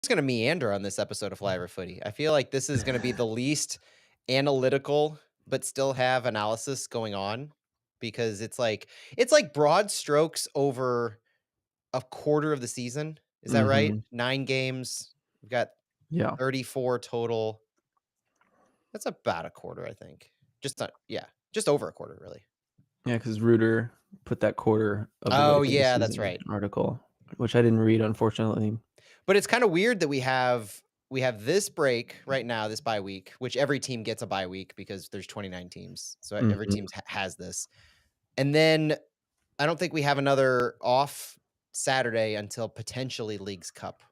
just gonna meander on this episode of Flyover Footy. I feel like this is gonna be the least analytical, but still have analysis going on because it's like broad strokes over a quarter of the season. Is that right? Mhm. 9 games. We've got Yeah. 34 total. That's about a quarter, I think. Just not, yeah, just over a quarter, really. Yeah, because Reuter put that quarter of the way Oh through the yeah, that's season right. article, which I didn't read, unfortunately. But it's kind of weird that we have this break right now, this bye week, which every team gets a bye week because there's 29 teams. So every Mhm. team has this. And then I don't think we have another off Saturday until potentially League's Cup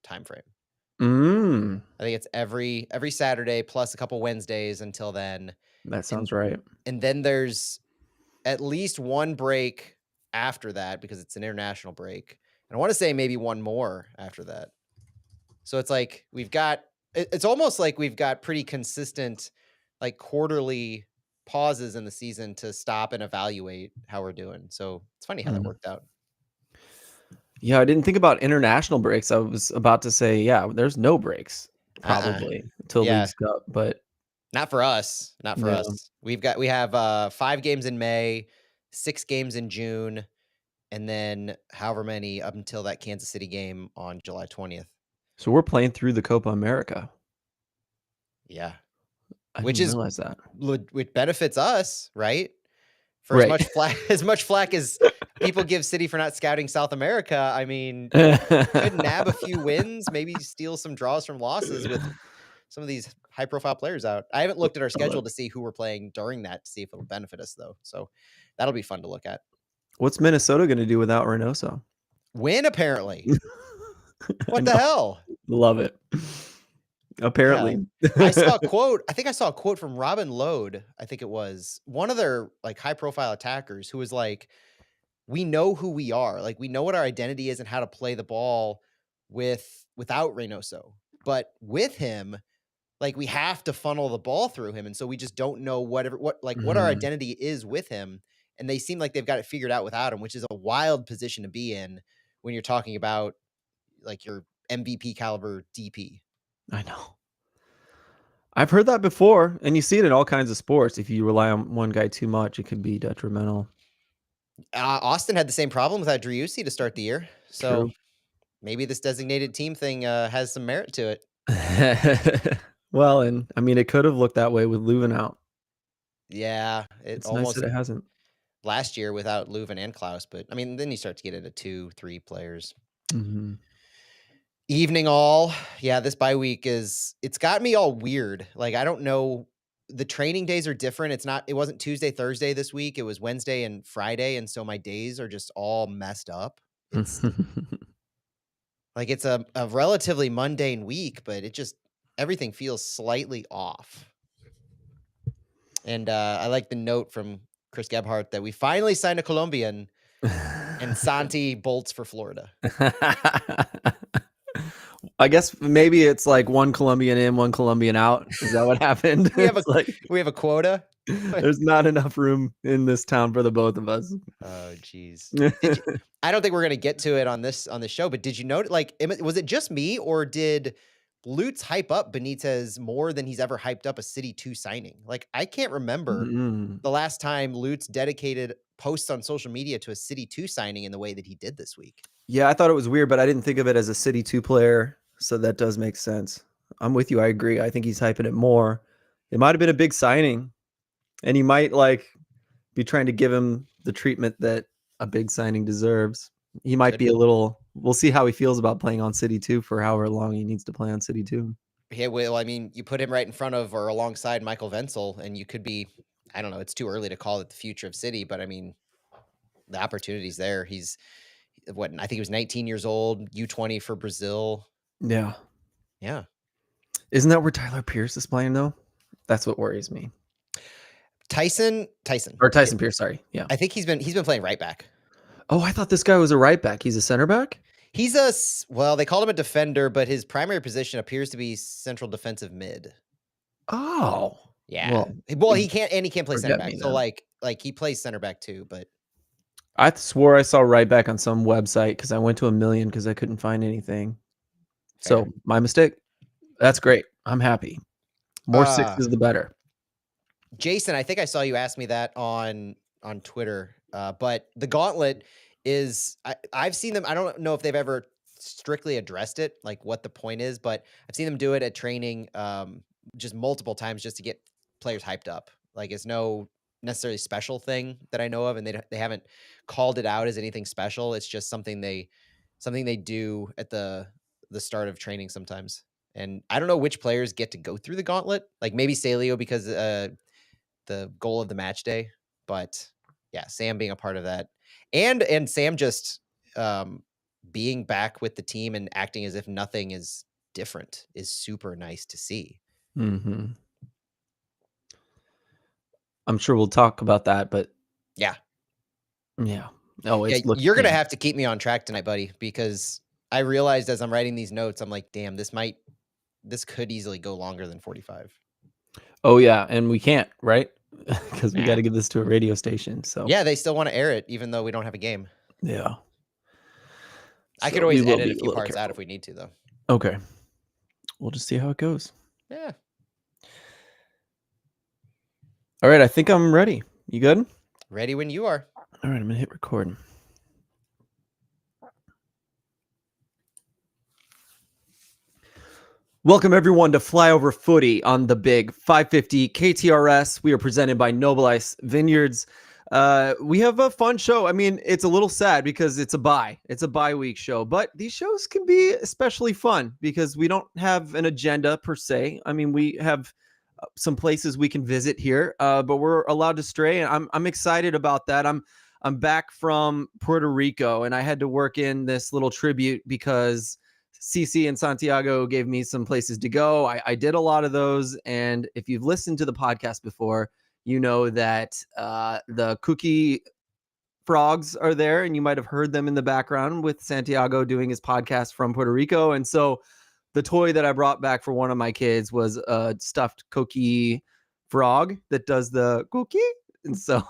timeframe. Mm. I think it's every Saturday plus a couple Wednesdays until then. That And sounds right. and then there's at least one break after that because it's an international break. And I want to say maybe one more after that. So it's like it's almost like we've got pretty consistent like quarterly pauses in the season to stop and evaluate how we're doing. So it's funny how that Mhm. worked out. Yeah, I didn't think about international breaks. I was about to say, yeah, there's no breaks Uh-uh. probably till Yeah, Leagues Cup, but not for us. Not for yeah. us. We have 5 games in May, 6 games in June, and then however many up until that Kansas City game on July 20th. So we're playing through the Copa America. Yeah. I Which didn't is realize that. which benefits us, right? For as Right. much flack as people give City for not scouting South America, I mean, could nab a few wins, maybe steal some draws from losses with some of these high profile players out. I haven't looked at our schedule to see who we're playing during that to see if it'll benefit us though. So that'll be fun to look at. What's Minnesota gonna do without Reynoso? Win apparently. I What the know. hell? Love it. Yeah. Apparently. I think I saw a quote from Robin Lode, I think it was, one of their like high profile attackers who was like, we know who we are. Like we know what our identity is and how to play the ball without Reynoso. But with him, like we have to funnel the ball through him. And so we just don't know what our Mhm. identity is with him. And they seem like they've got it figured out without him, which is a wild position to be in when you're talking about like your MVP caliber DP. I know. I've heard that before, and you see it in all kinds of sports. If you rely on one guy too much, it can be detrimental. Austin had the same problem without Driussi to start the year. So True. maybe this designated team thing has some merit to it. Well, and I mean, it could have looked that way with Leuven out. Yeah, it It's nice that almost it hasn't. last year without Leuven and Klaus, but I mean, then you start to get into 2, 3 players. Mhm. Evening all. Yeah, this bye week it's got me all weird. Like I don't know, the training days are different. It wasn't Tuesday, Thursday this week. It was Wednesday and Friday, and so my days are just all messed up. It's like it's a relatively mundane week, but it just everything feels slightly off. And I like the note from Chris Gebhardt that we finally signed a Colombian and Santi bolts for Florida. I guess maybe it's like one Colombian in, one Colombian out. Is that what happened? We have a It's like we have a quota. there's not enough room in this town for the both of us. Oh, geez. Did you I don't think we're gonna get to it on this show, but did you note like, was it just me or did Lutz hype up Benitez more than he's ever hyped up a City 2 signing? Like, I can't remember Mm. the last time Lutz dedicated posts on social media to a City 2 signing in the way that he did this week. Yeah, I thought it was weird, but I didn't think of it as a City 2 player, so that does make sense. I'm with you, I agree. I think he's hyping it more. It might have been a big signing, and he might, like, be trying to give him the treatment that a big signing deserves. He might Could be a be. little we'll see how he feels about playing on City 2 for however long he needs to play on City 2. Yeah, well, I mean, you put him right in front of or alongside Michael Wenzel, and you could be, I don't know, it's too early to call it the future of City, but I mean, the opportunity's there. He's what I think he was 19 years old, U20 for Brazil. Yeah. Yeah. Isn't that where Tyler Pierce is playing, though? That's what worries me. Tyson. Or Tyson Pierce, sorry. Yeah. I think he's been playing right back. Oh, I thought this guy was a right back. He's a center back? Well, they called him a defender, but his primary position appears to be central defensive mid. Oh. Yeah. Well, Well, he can't play center forget back. me So then. like he plays center back too, but I swore I saw right back on some website because I went to a million because I couldn't find anything. So Fair. my mistake. That's great. I'm happy. More Uh, sixes, the better. Jason, I think I saw you ask me that on Twitter. But the gauntlet is I've seen them. I don't know if they've ever strictly addressed it, like what the point is, but I've seen them do it at training just multiple times just to get players hyped up. Like it's no necessarily special thing that I know of, and they haven't called it out as anything special. It's just something they do at the start of training sometimes. And I don't know which players get to go through the gauntlet. Like maybe Salio because the goal of the match day. But yeah, Sam being a part of that, and Sam just um, being back with the team and acting as if nothing is different is super nice to see. Hmm. I'm sure we'll talk about that, but Yeah, yeah. Oh, yeah, it's looked you're gonna yeah. have to keep me on track tonight, buddy, because I realized as I'm writing these notes, I'm like, damn, this could easily go longer than 45. Oh yeah, and we can't, right? Because we got Nah. to give this to a radio station. So Yeah, they still want to air it, even though we don't have a game. yeah. I could So we always will edit a be a few little parts out careful. if we need to, though. Okay. We'll just see how it goes. Yeah, All right, I think I'm ready. You good? ready when you are. All right, I'm gonna hit record. Welcome everyone to Flyover Footy on the Big 550 KTRS. We are presented by Noble Ice Vineyards. We have a fun show. I mean, it's a little sad because it's a bye. It's a bye week show, but these shows can be especially fun because we don't have an agenda per se. I mean, we have some places we can visit here, but we're allowed to stray, and I'm excited about that. I'm back from Puerto Rico, and I had to work in this little tribute because CC and Santiago gave me some places to go. I did a lot of those, and if you've listened to the podcast before, you know that the cookie frogs are there, and you might have heard them in the background with Santiago doing his podcast from Puerto Rico. And so the toy that I brought back for one of my kids was a stuffed cookie frog that does the cookie. And so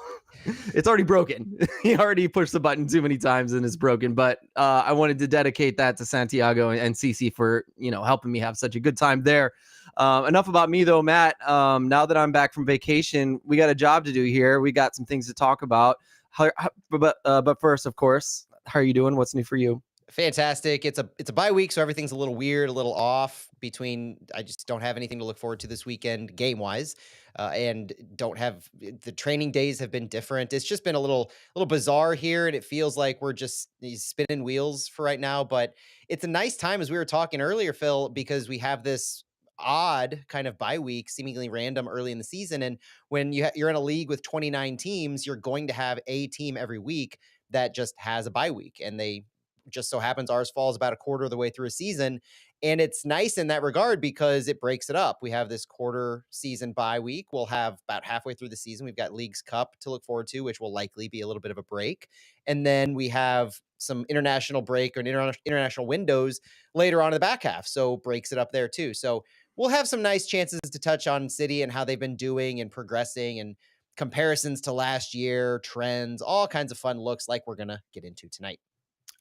it's already broken. He already pushed the button too many times and it's broken. But I wanted to dedicate that to Santiago and Cece for, helping me have such a good time there. Enough about me though, Matt. Now that I'm back from vacation, we got a job to do here. We got some things to talk about. But first, of course, how are you doing? What's new for you? Fantastic. It's a bye week, so everything's a little weird, a little off between I just don't have anything to look forward to this weekend game-wise. And don't have the training days have been different. It's just been a little bizarre here, and it feels like we're just these spinning wheels for right now. But it's a nice time as we were talking earlier, Phil, because we have this odd kind of bye week, seemingly random early in the season. And when you're in a league with 29 teams, you're going to have a team every week that just has a bye week, and they just so happens ours falls about a quarter of the way through a season. And it's nice in that regard because it breaks it up. We have this quarter season bye week. We'll have about halfway through the season. We've got Leagues Cup to look forward to, which will likely be a little bit of a break. And then we have some international break or international windows later on in the back half. So breaks it up there too. So we'll have some nice chances to touch on City and how they've been doing and progressing and comparisons to last year, trends, all kinds of fun looks like we're going to get into tonight.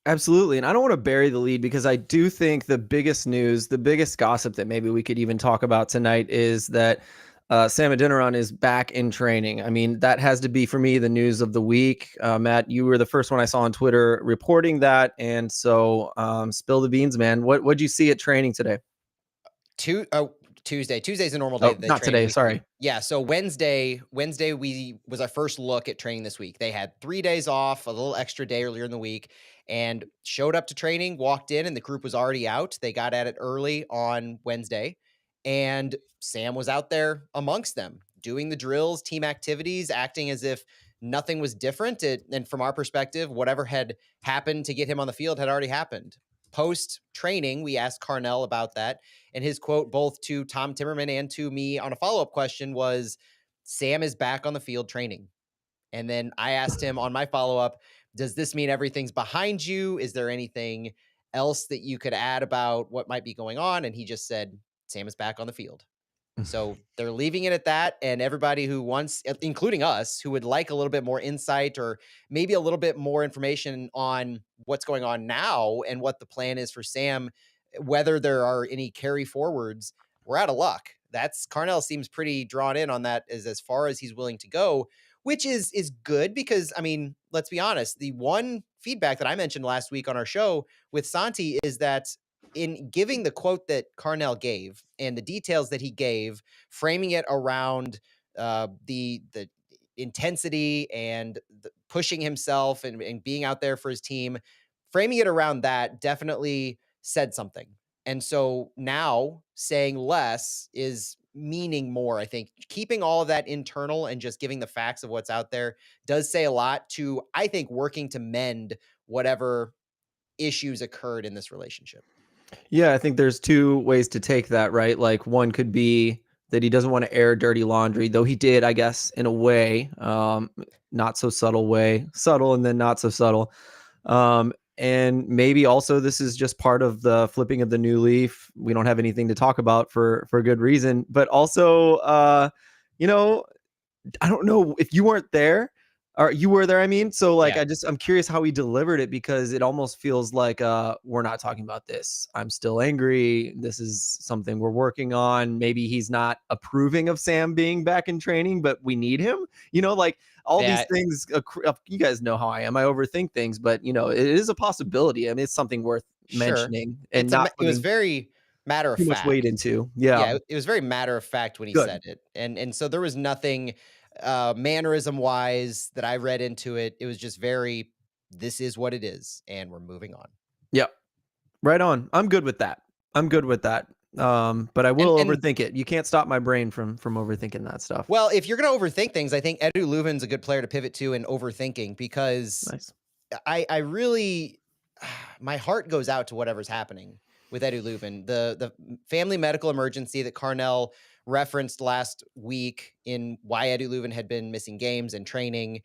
Absolutely. And I don't want to bury the lead because I do think the biggest news, the biggest gossip that maybe we could even talk about tonight is that Sam Adeniran is back in training. I mean, that has to be for me the news of the week. Matt, you were the first one I saw on Twitter reporting that. And so spill the beans, man. What'd you see at training today? Tuesday. Tuesday's a normal day. Oh, not today. Sorry. Yeah. So Wednesday was our first look at training this week. They had 3 days off, a little extra day earlier in the week, and showed up to training, walked in, and the group was already out. They got at it early on Wednesday, and Sam was out there amongst them doing the drills, team activities, acting as if nothing was different. And from our perspective, whatever had happened to get him on the field had already happened. Post training, we asked Carnell about that. And his quote, both to Tom Timmerman and to me on a follow up question, was Sam is back on the field training. And then I asked him on my follow up, does this mean everything's behind you? Is there anything else that you could add about what might be going on? And he just said, Sam is back on the field. So they're leaving it at that. And everybody who wants, including us, who would like a little bit more insight or maybe a little bit more information on what's going on now and what the plan is for Sam, whether there are any carry forwards, we're out of luck. That's Carnell seems pretty drawn in on that as far as he's willing to go, which is good because I mean, let's be honest. The one feedback that I mentioned last week on our show with Santi is that in giving the quote that Carnell gave and the details that he gave, framing it around the intensity and pushing himself and being out there for his team, framing it around that definitely said something. And so now saying less is meaning more. I think keeping all of that internal and just giving the facts of what's out there does say a lot to, I think, working to mend whatever issues occurred in this relationship. Yeah, I think there's two ways to take that, right? Like one could be that he doesn't want to air dirty laundry, though he did, I guess, in a way, not so subtle way, subtle and then not so subtle. And maybe also this is just part of the flipping of the new leaf. We don't have anything to talk about for good reason, but also, you know, I don't know if you weren't there or you were there. I mean, so like, Yeah. I'm curious how he delivered it because it almost feels like, we're not talking about this. I'm still angry. This is something we're working on. Maybe he's not approving of Sam being back in training, but we need him, like all these Yeah. things. You guys know how I am. I overthink things, but it is a possibility. I mean, it's something worth Sure. mentioning and It was putting very matter of too much weight fact. into. Yeah. Yeah, it was very matter of fact when he Good. said it. And so there was nothing mannerism wise that I read into it. It was just very this is what it is and we're moving on. Yep. Right on. I'm good with that. I'm good with that. But I will And overthink it. You can't stop my brain from overthinking that stuff. well, if you're going to overthink things, I think Edu Leuven's a good player to pivot to in overthinking because Nice. I really my heart goes out to whatever's happening with Edu Leuven. The family medical emergency that Carnell referenced last week in why Edu Leuven had been missing games and training.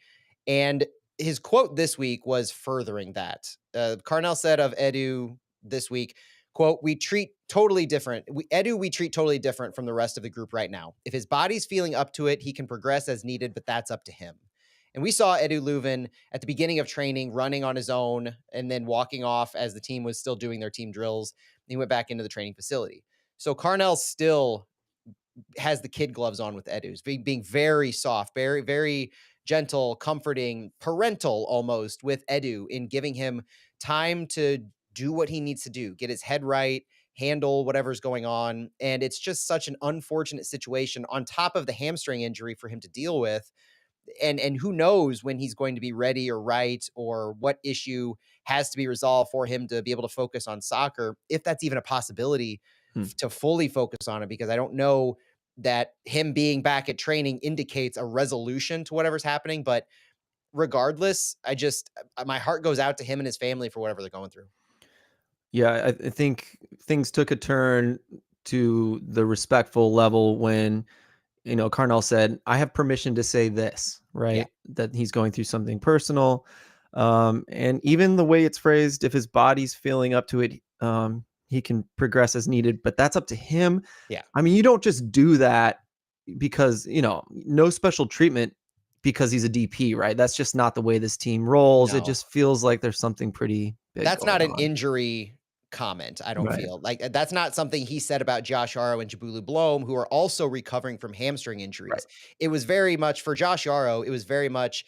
And his quote this week was furthering that. Carnell said of Edu this week, quote, we treat totally different. We treat totally different from the rest of the group right now. If his body's feeling up to it, he can progress as needed, but that's up to him. And we saw Edu Leuven at the beginning of training running on his own and then walking off as the team was still doing their team drills. He went back into the training facility. So Carnell still has the kid gloves on with Edu's, being very soft, very, very gentle, comforting, parental almost with Edu in giving him time to do what he needs to do, get his head right, handle whatever's going on. And it's just such an unfortunate situation on top of the hamstring injury for him to deal with. And who knows when he's going to be ready or right or what issue has to be resolved for him to be able to focus on soccer, if that's even a possibility to fully focus on it, because I don't know that him being back at training indicates a resolution to whatever's happening. But regardless, my heart goes out to him and his family for whatever they're going through. Yeah, I think things took a turn to the respectful level when Carnell said, "I have permission to say this," Yeah. right? That he's going through something personal, and even the way it's phrased, if his body's feeling up to it, he can progress as needed, but that's up to him. Yeah. I mean, you don't just do that because no special treatment because he's a DP, right? That's just not the way this team rolls. It No. just feels like there's something pretty big That's not going an on. injury comment, I don't Right. feel. Like, that's not something he said about Josh Yaro and Jabulu Blom, who are also recovering from hamstring Right. injuries. It was very much for Josh Yaro, it was very much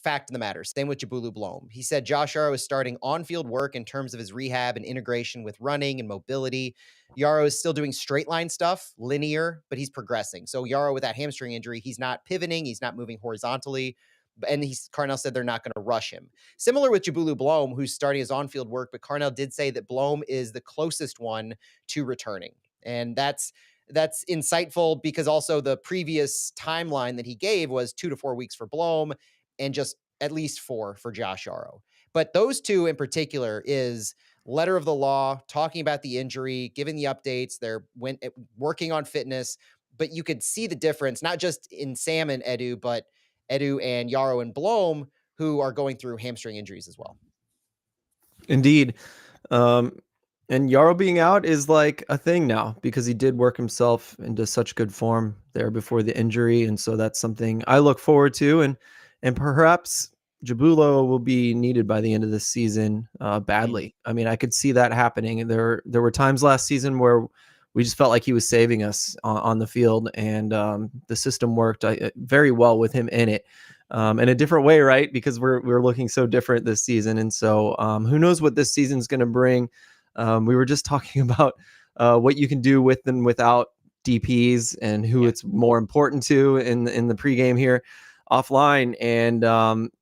fact of the matter. Same with Jabulu Blom. He said Josh Yaro is starting on-field work in terms of his rehab and integration with running and mobility. Yaro is still doing straight line stuff, linear, but he's progressing. So Yaro with that hamstring injury, he's not pivoting, he's not moving horizontally. And Carnell said they're not going to rush him. Similar with Jabulu Blom, who's starting his on-field work, but Carnell did say that Blom is the closest one to returning. And that's insightful because also the previous timeline that he gave was 2 to 4 weeks for Blom and just at least 4 for Josh Yaro. But those two in particular is letter of the law, talking about the injury, giving the updates. They're working on fitness, but you could see the difference, not just in Sam and Edu, but Edu and Yaro and Blom, who are going through hamstring injuries as well. Indeed. Um, and Yarrow being out is like a thing now because he did work himself into such good form there before the injury. And so that's something I look forward to. And perhaps Jabulo will be needed by the end of the season Mm. badly. I mean, I could see that happening. There were times last season where we just felt like he was saving us on the field, and the system worked very well with him in it. In a different way, right? Because we're looking so different this season, and so who knows what this season's going to bring. We were just talking about what you can do with and without DPs and who Yeah. it's more important to in the pregame here offline. And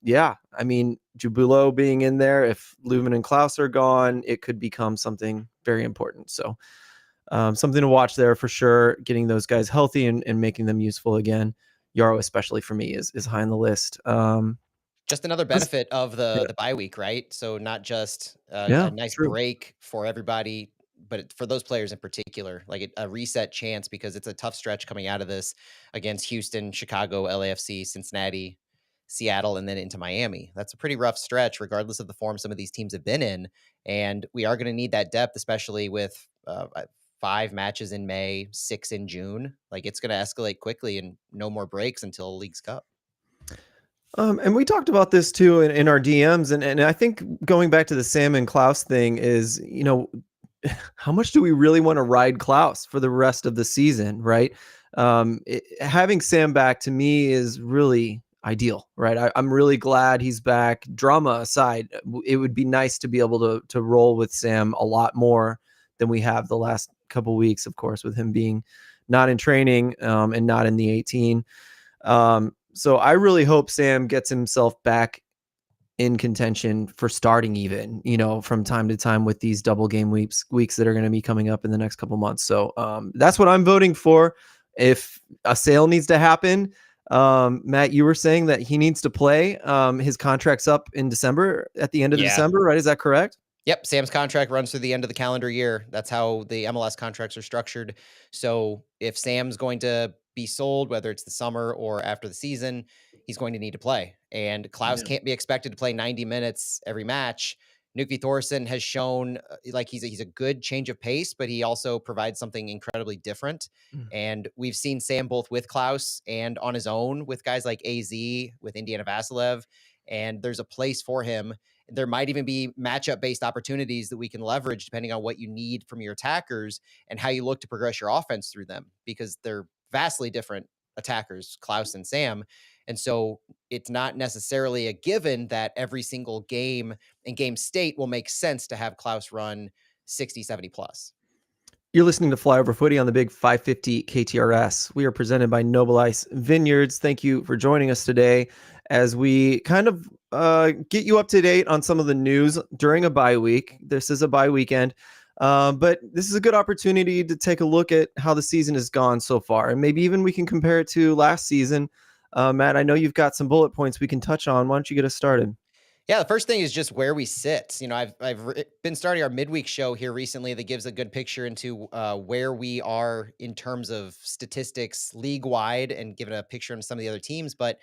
yeah, I mean, Jabulo being in there, if Leuven and Klaus are gone, it could become something very important. So something to watch there for sure. Getting those guys healthy and making them useful again. Yaro, especially for me, is high on the list. Just another Let's- benefit of yeah, the bye week, right? So not just a yeah, nice true. break for everybody, but for those players in particular, like a reset chance because it's a tough stretch coming out of this against Houston, Chicago, LAFC, Cincinnati, Seattle, and then into Miami. That's a pretty rough stretch, regardless of the form some of these teams have been in. And we are going to need that depth, especially with 5 matches in May, 6 in June. Like it's going to escalate quickly and no more breaks until League's Cup. And we talked about this too in our DMs, and I think going back to the Sam and Klaus thing is, how much do we really want to ride Klaus for the rest of the season, right? Having Sam back to me is really ideal, right? I'm really glad he's back. Drama aside, it would be nice to be able to roll with Sam a lot more than we have the last couple weeks, of course, with him being not in training and not in the 18. So I really hope Sam gets himself back in contention for starting even, from time to time with these double game weeks that are going to be coming up in the next couple months. So that's what I'm voting for. If a sale needs to happen, Matt, you were saying that he needs to play. His contract's up in December, at the end of Yeah. December, right? Is that correct? Yep, Sam's contract runs through the end of the calendar year. That's how the MLS contracts are structured. So if Sam's going to be sold, whether it's the summer or after the season, he's going to need to play. And Klaus Yeah. can't be expected to play 90 minutes every match. Nuki Thorson has shown like he's a good change of pace, but he also provides something incredibly different. Mm. And we've seen Sam both with Klaus and on his own with guys like AZ, with Indiana Vasilev. And there's a place for him. There might even be matchup based opportunities that we can leverage depending on what you need from your attackers and how you look to progress your offense through them because they're vastly different attackers, Klaus and Sam. And so it's not necessarily a given that every single game and game state will make sense to have Klaus run 60, 70 plus. You're listening to Flyover Footy on the Big 550 KTRS. We are presented by Noble Ice Vineyards. Thank you for joining us today as we kind of get you up to date on some of the news during a bye week. This is a bye weekend, but this is a good opportunity to take a look at how the season has gone so far. And maybe even we can compare it to last season. Matt, I know you've got some bullet points we can touch on. Why don't you get us started? Yeah, the first thing is just where we sit. I've been starting our midweek show here recently that gives a good picture into where we are in terms of statistics league wide and giving a picture into some of the other teams. But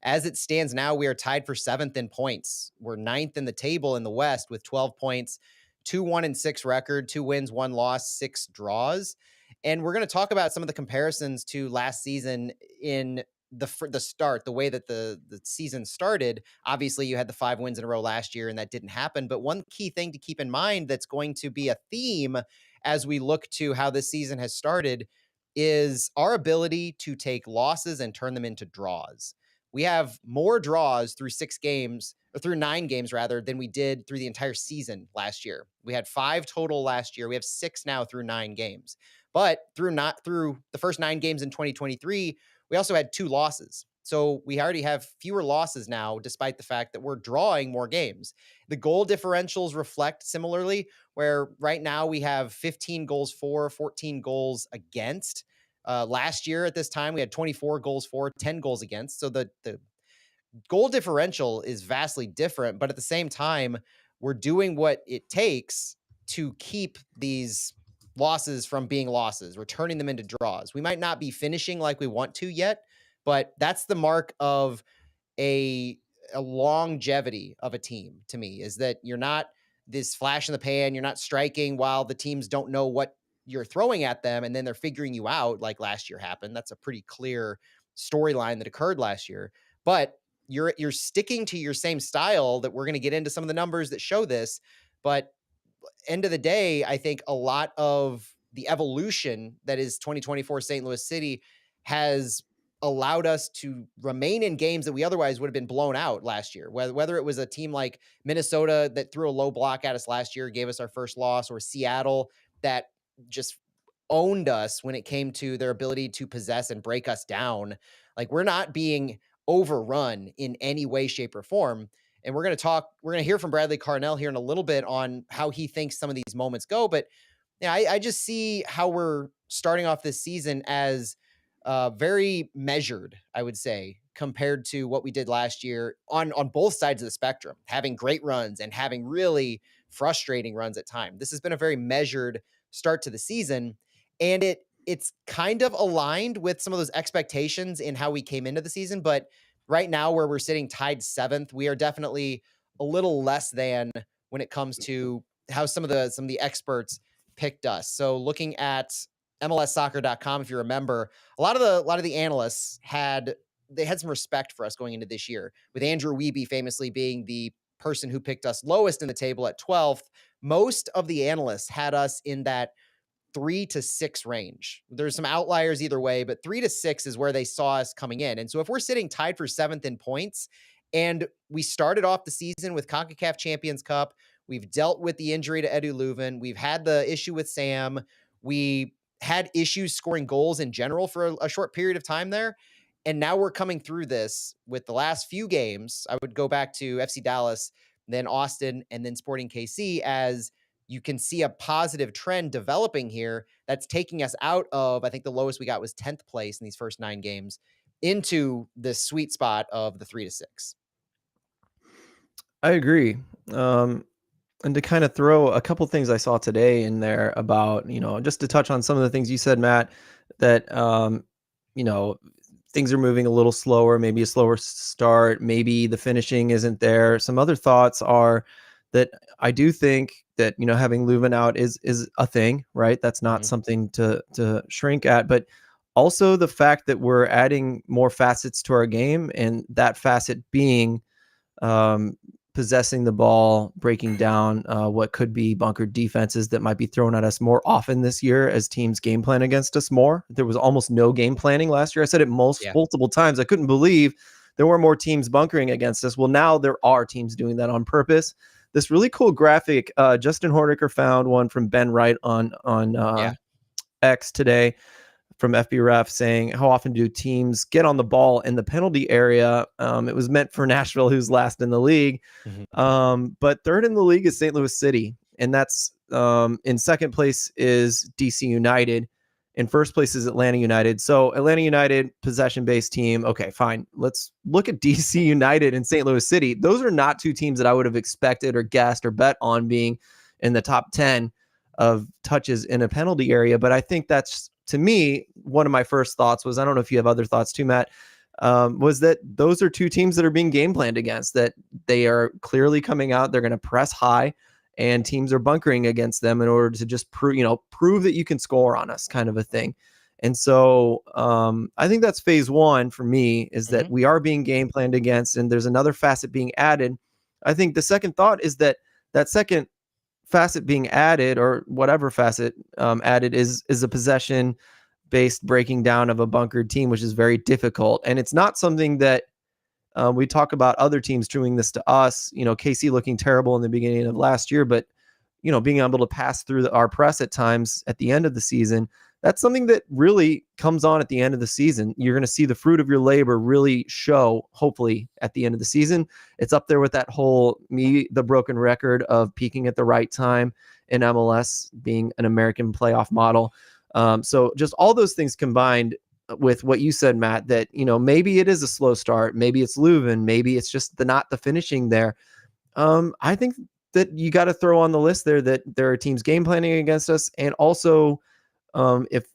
as it stands now, we are tied for 7th in points. We're 9th in the table in the West with 12 points, 2-1-6 record, 2 wins, 1 loss, 6 draws. And we're going to talk about some of the comparisons to last season in the start, the way that the season started. Obviously, you had the 5 wins in a row last year, and that didn't happen. But one key thing to keep in mind that's going to be a theme as we look to how this season has started is our ability to take losses and turn them into draws. We have more draws through 6 games, or through 9 games rather, than we did through the entire season last year. We had 5 total last year. We have 6 now through 9 games. But through the first 9 games in 2023, we also had 2 losses. So we already have fewer losses now, despite the fact that we're drawing more games. The goal differentials reflect similarly, where right now we have 15 goals for, 14 goals against. Last year at this time, we had 24 goals for, 10 goals against. So the goal differential is vastly different, but at the same time, we're doing what it takes to keep these losses from being losses. We're turning them into draws. We might not be finishing like we want to yet, but that's the mark of a a longevity of a team to me is that you're not this flash in the pan, you're not striking while the teams don't know what you're throwing at them and then they're figuring you out like last year happened. That's a pretty clear storyline that occurred last year. But you're sticking to your same style that we're going to get into some of the numbers that show this, but end of the day, I think a lot of the evolution that is 2024 St. Louis City has allowed us to remain in games that we otherwise would have been blown out last year. Whether it was a team like Minnesota that threw a low block at us last year, gave us our first loss, or Seattle that just owned us when it came to their ability to possess and break us down. Like, we're not being overrun in any way, shape, or form. And we're going to hear from Bradley Carnell here in a little bit on how he thinks some of these moments go. But yeah, I just see how we're starting off this season as very measured, I would say, compared to what we did last year on both sides of the spectrum, having great runs and having really frustrating runs at times. This has been a very measured start to the season, and it's kind of aligned with some of those expectations in how we came into the season. But right now, where we're sitting tied seventh, we are definitely a little less than when it comes to how some of the experts picked us. So looking at MLSsoccer.com, if you remember, a lot of the analysts had some respect for us going into this year, with Andrew Wiebe famously being the person who picked us lowest in the table at 12th. Most of the analysts had us in that 3 to 6 range. There's some outliers either way, but 3 to 6 is where they saw us coming in. And so if we're sitting tied for seventh in points, and we started off the season with CONCACAF Champions Cup, we've dealt with the injury to Edu Leuven, we've had the issue with Sam, we had issues scoring goals in general for a short period of time there. And now we're coming through this with the last few games. I would go back to FC Dallas, then Austin, and then Sporting KC, as you can see a positive trend developing here that's taking us out of, I think the lowest we got was 10th place in these first 9 games, into the sweet spot of the 3 to 6. I agree. And to kind of throw a couple things I saw today in there about, just to touch on some of the things you said, Matt, that, you know, things are moving a little slower, maybe a slower start, maybe the finishing isn't there. Some other thoughts are that I do think that, having Leuven out is a thing, right? That's not something to shrink at, but also the fact that we're adding more facets to our game, and that facet being, possessing the ball, breaking down what could be bunkered defenses that might be thrown at us more often this year as teams game plan against us more. There was almost no game planning last year. I said it multiple times. I couldn't believe there were more teams bunkering against us. Well, now there are teams doing that on purpose. This really cool graphic, Justin Horniker found one from Ben Wright on X today, from FBref, saying, how often do teams get on the ball in the penalty area? It was meant for Nashville, who's last in the league. But third in the league is St. Louis City. And that's in second place is DC United. In first place is Atlanta United. So Atlanta United, possession-based team. Okay, fine. Let's look at DC United and St. Louis City. Those are not two teams that I would have expected or guessed or bet on being in the top 10 of touches in a penalty area. But I think that's, to me, one of my first thoughts was, I don't know if you have other thoughts too, Matt, was that those are two teams that are being game planned against, that they are clearly coming out. They're going to press high, and teams are bunkering against them in order to just prove that you can score on us, kind of a thing. And so I think that's phase one for me, is that we are being game planned against, and there's another facet being added. I think the second thought is that second facet being added, or whatever facet added, is a possession based breaking down of a bunkered team, which is very difficult. And it's not something that we talk about other teams doing this to us, KC looking terrible in the beginning of last year, but being able to pass through our press at times at the end of the season. That's something that really comes on at the end of the season. You're going to see the fruit of your labor really show, hopefully, at the end of the season. It's up there with that whole the broken record of peaking at the right time in MLS, being an American playoff model. So just all those things combined with what you said, Matt, that, maybe it is a slow start. Maybe it's Leuven. Maybe it's just not the finishing there. I think that you got to throw on the list there that there are teams game planning against us, and also if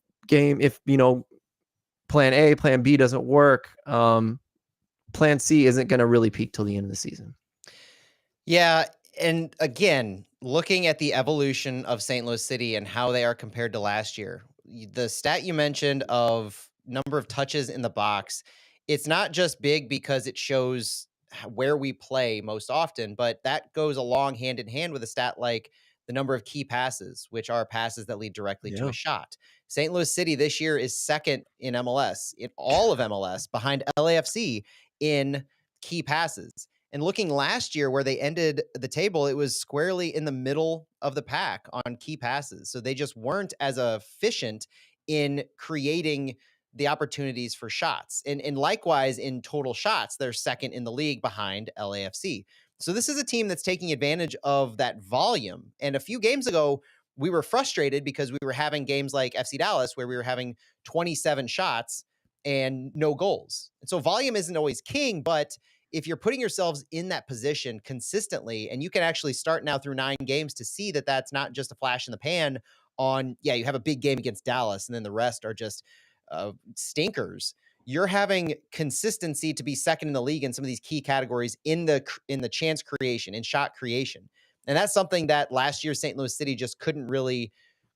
plan A, plan B doesn't work, plan C isn't going to really peak till the end of the season. Yeah. And again, looking at the evolution of St. Louis City and how they are compared to last year, the stat you mentioned of number of touches in the box, it's not just big because it shows where we play most often, but that goes along hand in hand with a stat like the number of key passes, which are passes that lead directly to Yeah. a shot. St. Louis City this year is second in MLS, in all of MLS, behind LAFC in key passes. And looking last year where they ended the table, it was squarely in the middle of the pack on key passes. So they just weren't as efficient in creating the opportunities for shots. And likewise, in total shots, they're second in the league behind LAFC. So this is a team that's taking advantage of that volume. And a few games ago, we were frustrated because we were having games like FC Dallas where we were having 27 shots and no goals. And so volume isn't always king, but if you're putting yourselves in that position consistently, and you can actually start now through 9 games to see that that's not just a flash in the pan on, yeah, you have a big game against Dallas and then the rest are just stinkers. You're having consistency to be second in the league in some of these key categories in the chance creation, in shot creation. And that's something that last year St. Louis City just couldn't really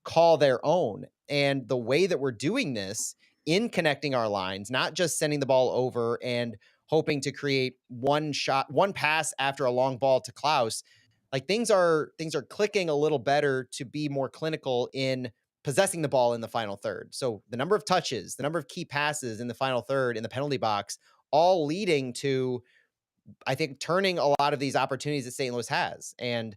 call their own. And the way that we're doing this in connecting our lines, not just sending the ball over and hoping to create one shot, one pass after a long ball to Klaus, like things are clicking a little better to be more clinical in possessing the ball in the final third. So the number of touches, the number of key passes in the final third in the penalty box, all leading to, I think, turning a lot of these opportunities that St. Louis has. And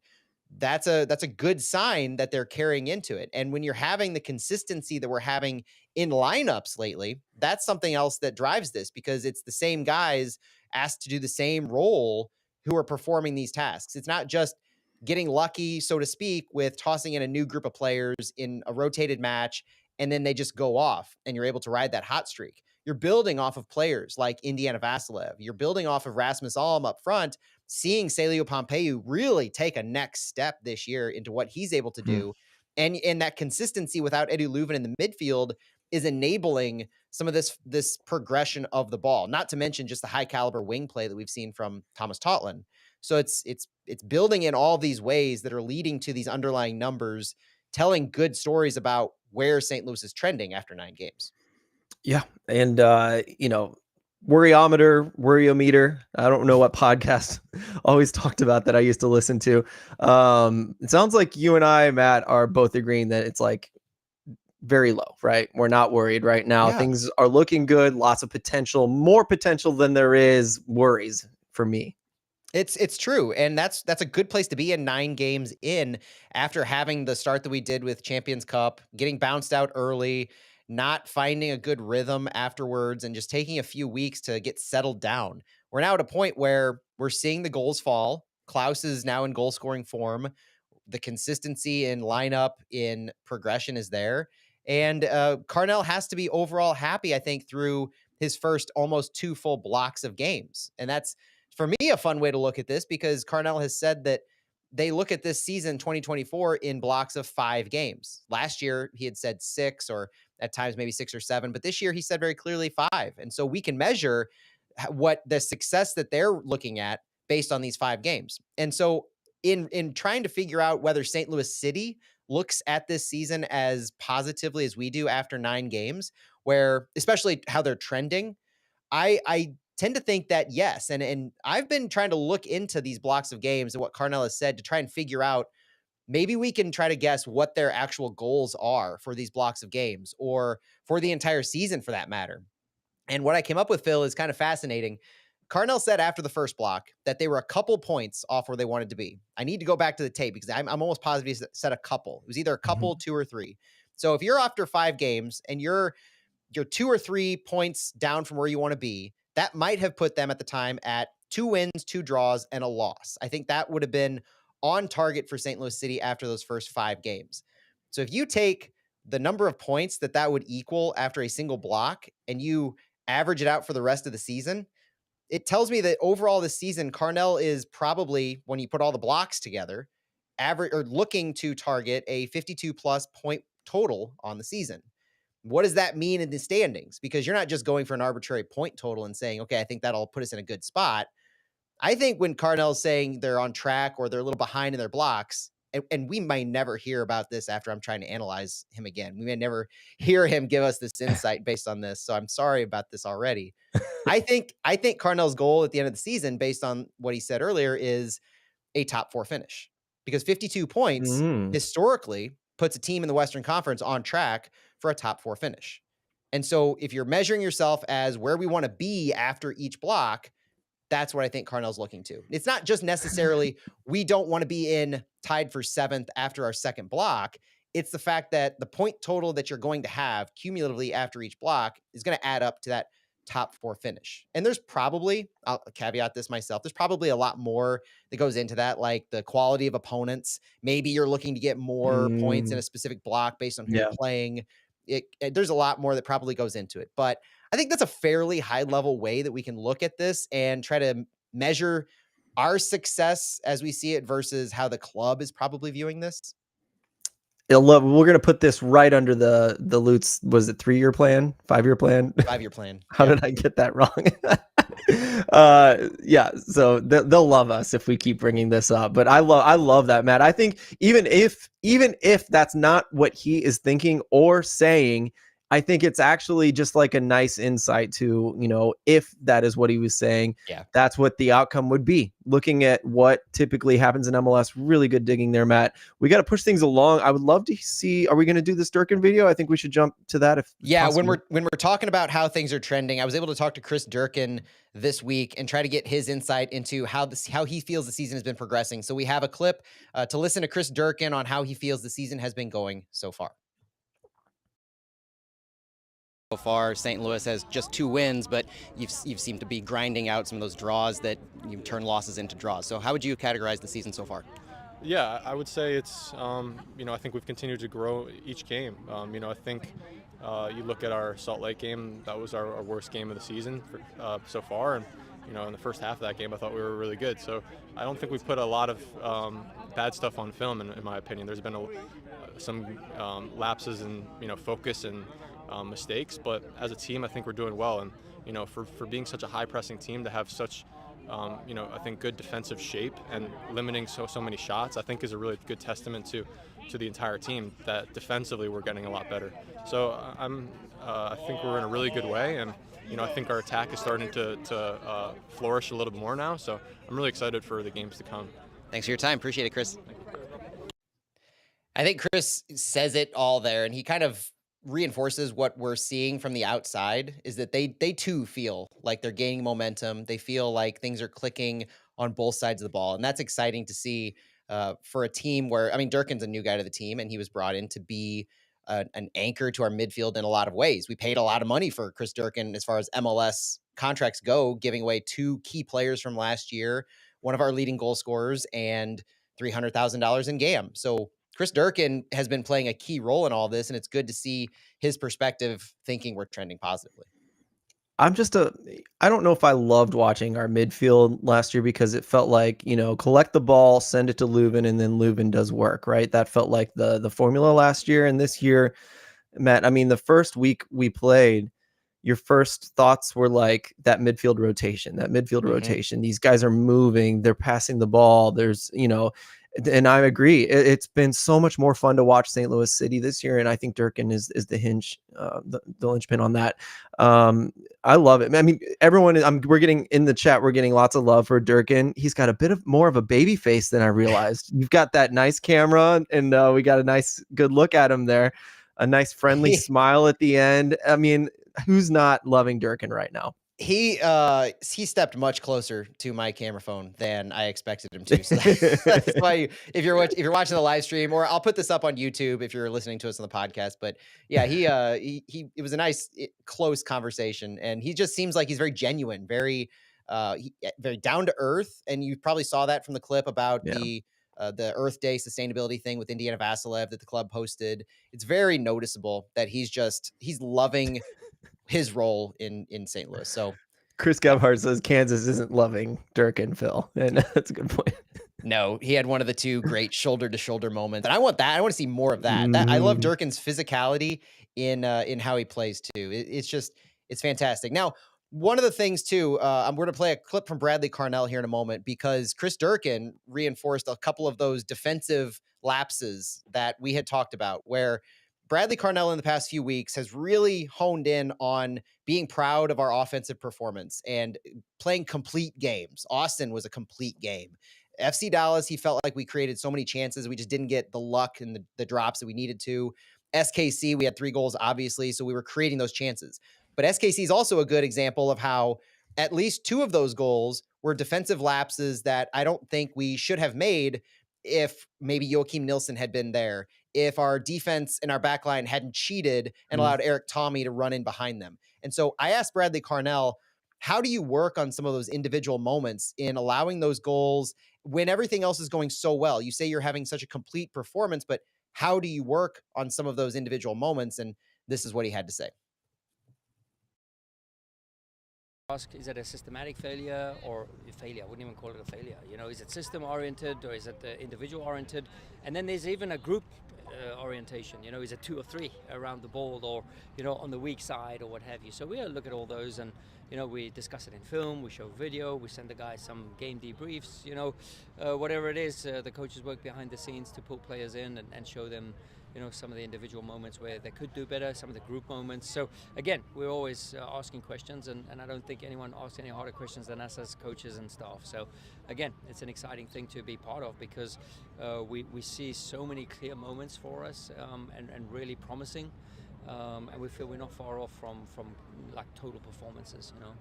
that's a good sign that they're carrying into it. And when you're having the consistency that we're having in lineups lately, that's something else that drives this, because it's the same guys asked to do the same role who are performing these tasks. It's not just getting lucky, so to speak, with tossing in a new group of players in a rotated match and then they just go off and you're able to ride that hot streak. You're building off of players like Indiana Vassilev. You're building off of Rasmus Alm up front, seeing Celio Pompeu really take a next step this year into what he's able to Hmm. do. And that consistency without Eddie Leuven in the midfield is enabling some of this progression of the ball, not to mention just the high caliber wing play that we've seen from Thomas Totland. So it's building in all these ways that are leading to these underlying numbers, telling good stories about where St. Louis is trending after 9 games. Yeah. And, worryometer. I don't know what podcast always talked about that I used to listen to. It sounds like you and I, Matt, are both agreeing that it's like very low, right? We're not worried right now. Yeah. Things are looking good. Lots of potential, more potential than there is worries for me. It's true, and that's a good place to be in 9 games in, after having the start that we did with Champions Cup, getting bounced out early, not finding a good rhythm afterwards, and just taking a few weeks to get settled down. We're now at a point where we're seeing the goals fall. Klaus is now in goal scoring form. The consistency in lineup, in progression is there, and Carnell has to be overall happy, I think, through his first almost 2 full blocks of games, and that's, for me, a fun way to look at this, because Carnell has said that they look at this season 2024 in blocks of 5 games. Last year, he had said 6, or at times maybe 6 or 7, but this year he said very clearly 5. And so we can measure what the success that they're looking at based on these 5 games. And so in trying to figure out whether St. Louis City looks at this season as positively as we do after 9 games, where especially how they're trending, I tend to think that yes, and I've been trying to look into these blocks of games and what Carnell has said to try and figure out, maybe we can try to guess what their actual goals are for these blocks of games, or for the entire season for that matter. And what I came up with, Phil, is kind of fascinating. Carnell said after the first block that they were a couple points off where they wanted to be. I need to go back to the tape because I'm almost positive he said a couple. It was either a couple, 2 or 3. So if you're after 5 games and you're 2 or 3 points down from where you want to be, that might have put them at the time at 2 wins, 2 draws, and a loss. I think that would have been on target for St. Louis City after those first 5 games. So if you take the number of points that would equal after a single block and you average it out for the rest of the season, it tells me that overall this season, Carnell is probably, when you put all the blocks together, average or looking to target a 52 plus point total on the season. What does that mean in the standings? Because you're not just going for an arbitrary point total and saying, okay, I think that'll put us in a good spot. I think when Carnell's saying they're on track or they're a little behind in their blocks, and we may never hear about this after I'm trying to analyze him again. We may never hear him give us this insight based on this. So I'm sorry about this already. I think Carnell's goal at the end of the season, based on what he said earlier, is a top 4 finish, because 52 points Mm. historically puts a team in the Western Conference on track for a top 4 finish. And so if you're measuring yourself as where we want to be after each block, that's what I think Carnell's looking to. It's not just necessarily we don't want to be in tied for 7th after our second block. It's the fact that the point total that you're going to have cumulatively after each block is going to add up to that top 4 finish. And there's probably, I'll caveat this myself, there's probably a lot more that goes into that, like the quality of opponents. Maybe you're looking to get more points in Mm. a specific block based on who you're Yeah. playing. There's a lot more that probably goes into it. But I think that's a fairly high level way that we can look at this and try to measure our success as we see it versus how the club is probably viewing this. We're gonna put this right under the Lutz, was it 3-year plan, 5-year plan? 5-year plan. How Yeah. did I get that wrong? Yeah, so they'll love us if we keep bringing this up. But I love that, Matt. I think even if that's not what he is thinking or saying, I think it's actually just like a nice insight to, if that is what he was saying, Yeah. that's what the outcome would be. Looking at what typically happens in MLS, really good digging there, Matt. We got to push things along. I would love to see, are we going to do this Durkin video? I think we should jump to that if Yeah, possible. when we're talking about how things are trending, I was able to talk to Chris Durkin this week and try to get his insight into how he feels the season has been progressing. So we have a clip to listen to Chris Durkin on how he feels the season has been going so far. So far, St. Louis has just 2 wins, but you've seemed to be grinding out some of those draws that you turn losses into draws. So how would you categorize the season so far? Yeah, I would say it's, I think we've continued to grow each game. I think you look at our Salt Lake game, that was our worst game of the season so far. And, in the first half of that game, I thought we were really good. So I don't think we've put a lot of bad stuff on film, in my opinion. There's been some lapses in, focus and mistakes. But as a team, I think we're doing well. And, for being such a high-pressing team to have such I think good defensive shape and limiting so many shots, I think is a really good testament to the entire team that defensively we're getting a lot better. So I think we're in a really good way, and I think our attack is starting to flourish a little bit more now. So I'm really excited for the games to come. Thanks for your time. Appreciate it, Chris. I think Chris says it all there, and he kind of reinforces what we're seeing from the outside, is that they too feel like they're gaining momentum. They feel like things are clicking on both sides of the ball, and that's exciting to see for a team where, I mean, Durkin's a new guy to the team, and he was brought in to be an anchor to our midfield in a lot of ways. We paid a lot of money for Chris Durkin as far as MLS contracts go, giving away 2 key players from last year, one of our leading goal scorers, and $300,000 in GAM. So Chris Durkin has been playing a key role in all this, and it's good to see his perspective thinking we're trending positively. I don't know if I loved watching our midfield last year because it felt like, collect the ball, send it to Leuven, and then Leuven does work, right? That felt like the formula last year. And this year, Matt, I mean, the first week we played, your first thoughts were like that midfield rotation. These guys are moving, they're passing the ball. And I agree. It's been so much more fun to watch St. Louis City this year, and I think Durkin is the hinge, the linchpin on that. I love it. I mean, we're getting in the chat. We're getting lots of love for Durkin. He's got a bit of more of a baby face than I realized. You've got that nice camera, and we got a nice, good look at him there. A nice, friendly smile at the end. I mean, who's not loving Durkin right now? He stepped much closer to my camera phone than I expected him to. So that's why if you're watching the live stream, or I'll put this up on YouTube if you're listening to us on the podcast. But yeah, it was a nice close conversation, and he just seems like he's very genuine, very very down to earth. And you probably saw that from the clip about the Earth Day sustainability thing with Indiana Vassilev that the club posted. It's very noticeable that he's loving his role in St. Louis. So Chris Gebhardt says Kansas isn't loving Durkin, Phil, and that's a good point. No, he had one of the 2 great shoulder to shoulder moments, and I want that. I want to see more of that. I love Durkin's physicality in how he plays too. It's fantastic. Now, one of the things too, I'm going to play a clip from Bradley Carnell here in a moment, because Chris Durkin reinforced a couple of those defensive lapses that we had talked about, where Bradley Carnell in the past few weeks has really honed in on being proud of our offensive performance and playing complete games. Austin was a complete game. FC Dallas, he felt like we created so many chances. We just didn't get the luck and the drops that we needed to. SKC, we had 3 goals, obviously, so we were creating those chances. But SKC is also a good example of how at least 2 of those goals were defensive lapses that I don't think we should have made if maybe Joachim Nilsson had been there, if our defense and our back line hadn't cheated and allowed Eric Tommy to run in behind them. And so I asked Bradley Carnell, how do you work on some of those individual moments in allowing those goals when everything else is going so well? You say you're having such a complete performance, but how do you work on some of those individual moments? And this is what he had to say. Ask, is it a systematic failure or a failure? I wouldn't even call it a failure. You know, is it system oriented or is it individual oriented? And then there's even a group orientation. You know, is it 2 or 3 around the ball, or you know, on the weak side or what have you? So we look at all those, and you know, we discuss it in film, we show video, we send the guys some game debriefs. You know, whatever it is, the coaches work behind the scenes to pull players in and show them, you know, some of the individual moments where they could do better, some of the group moments. So again, we're always asking questions, and I don't think anyone asks any harder questions than us as coaches and staff. So again, it's an exciting thing to be part of, because we see so many clear moments for us, and really promising, and we feel we're not far off from like total performances, you know.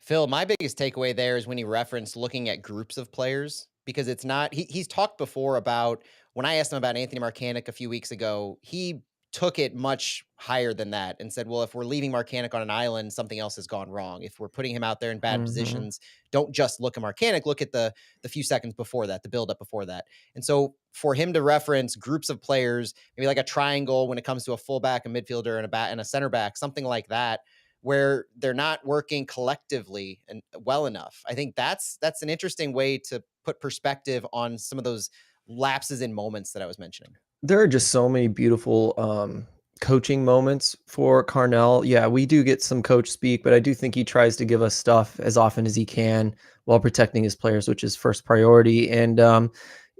Phil, my biggest takeaway there is when he referenced looking at groups of players, because it's not, he's talked before about, when I asked him about Anthony Markanic a few weeks ago, he took it much higher than that and said, well, if we're leaving Markanic on an island, something else has gone wrong. If we're putting him out there in bad positions, don't just look at Markanic, look at the few seconds before that, the buildup before that. And so for him to reference groups of players, maybe like a triangle when it comes to a fullback, a midfielder, and a center back, something like that, where they're not working collectively and well enough. I think that's an interesting way to put perspective on some of those lapses in moments that I was mentioning. There are just so many beautiful coaching moments for Carnell. Yeah, we do get some coach speak, but I do think he tries to give us stuff as often as he can while protecting his players, which is first priority. And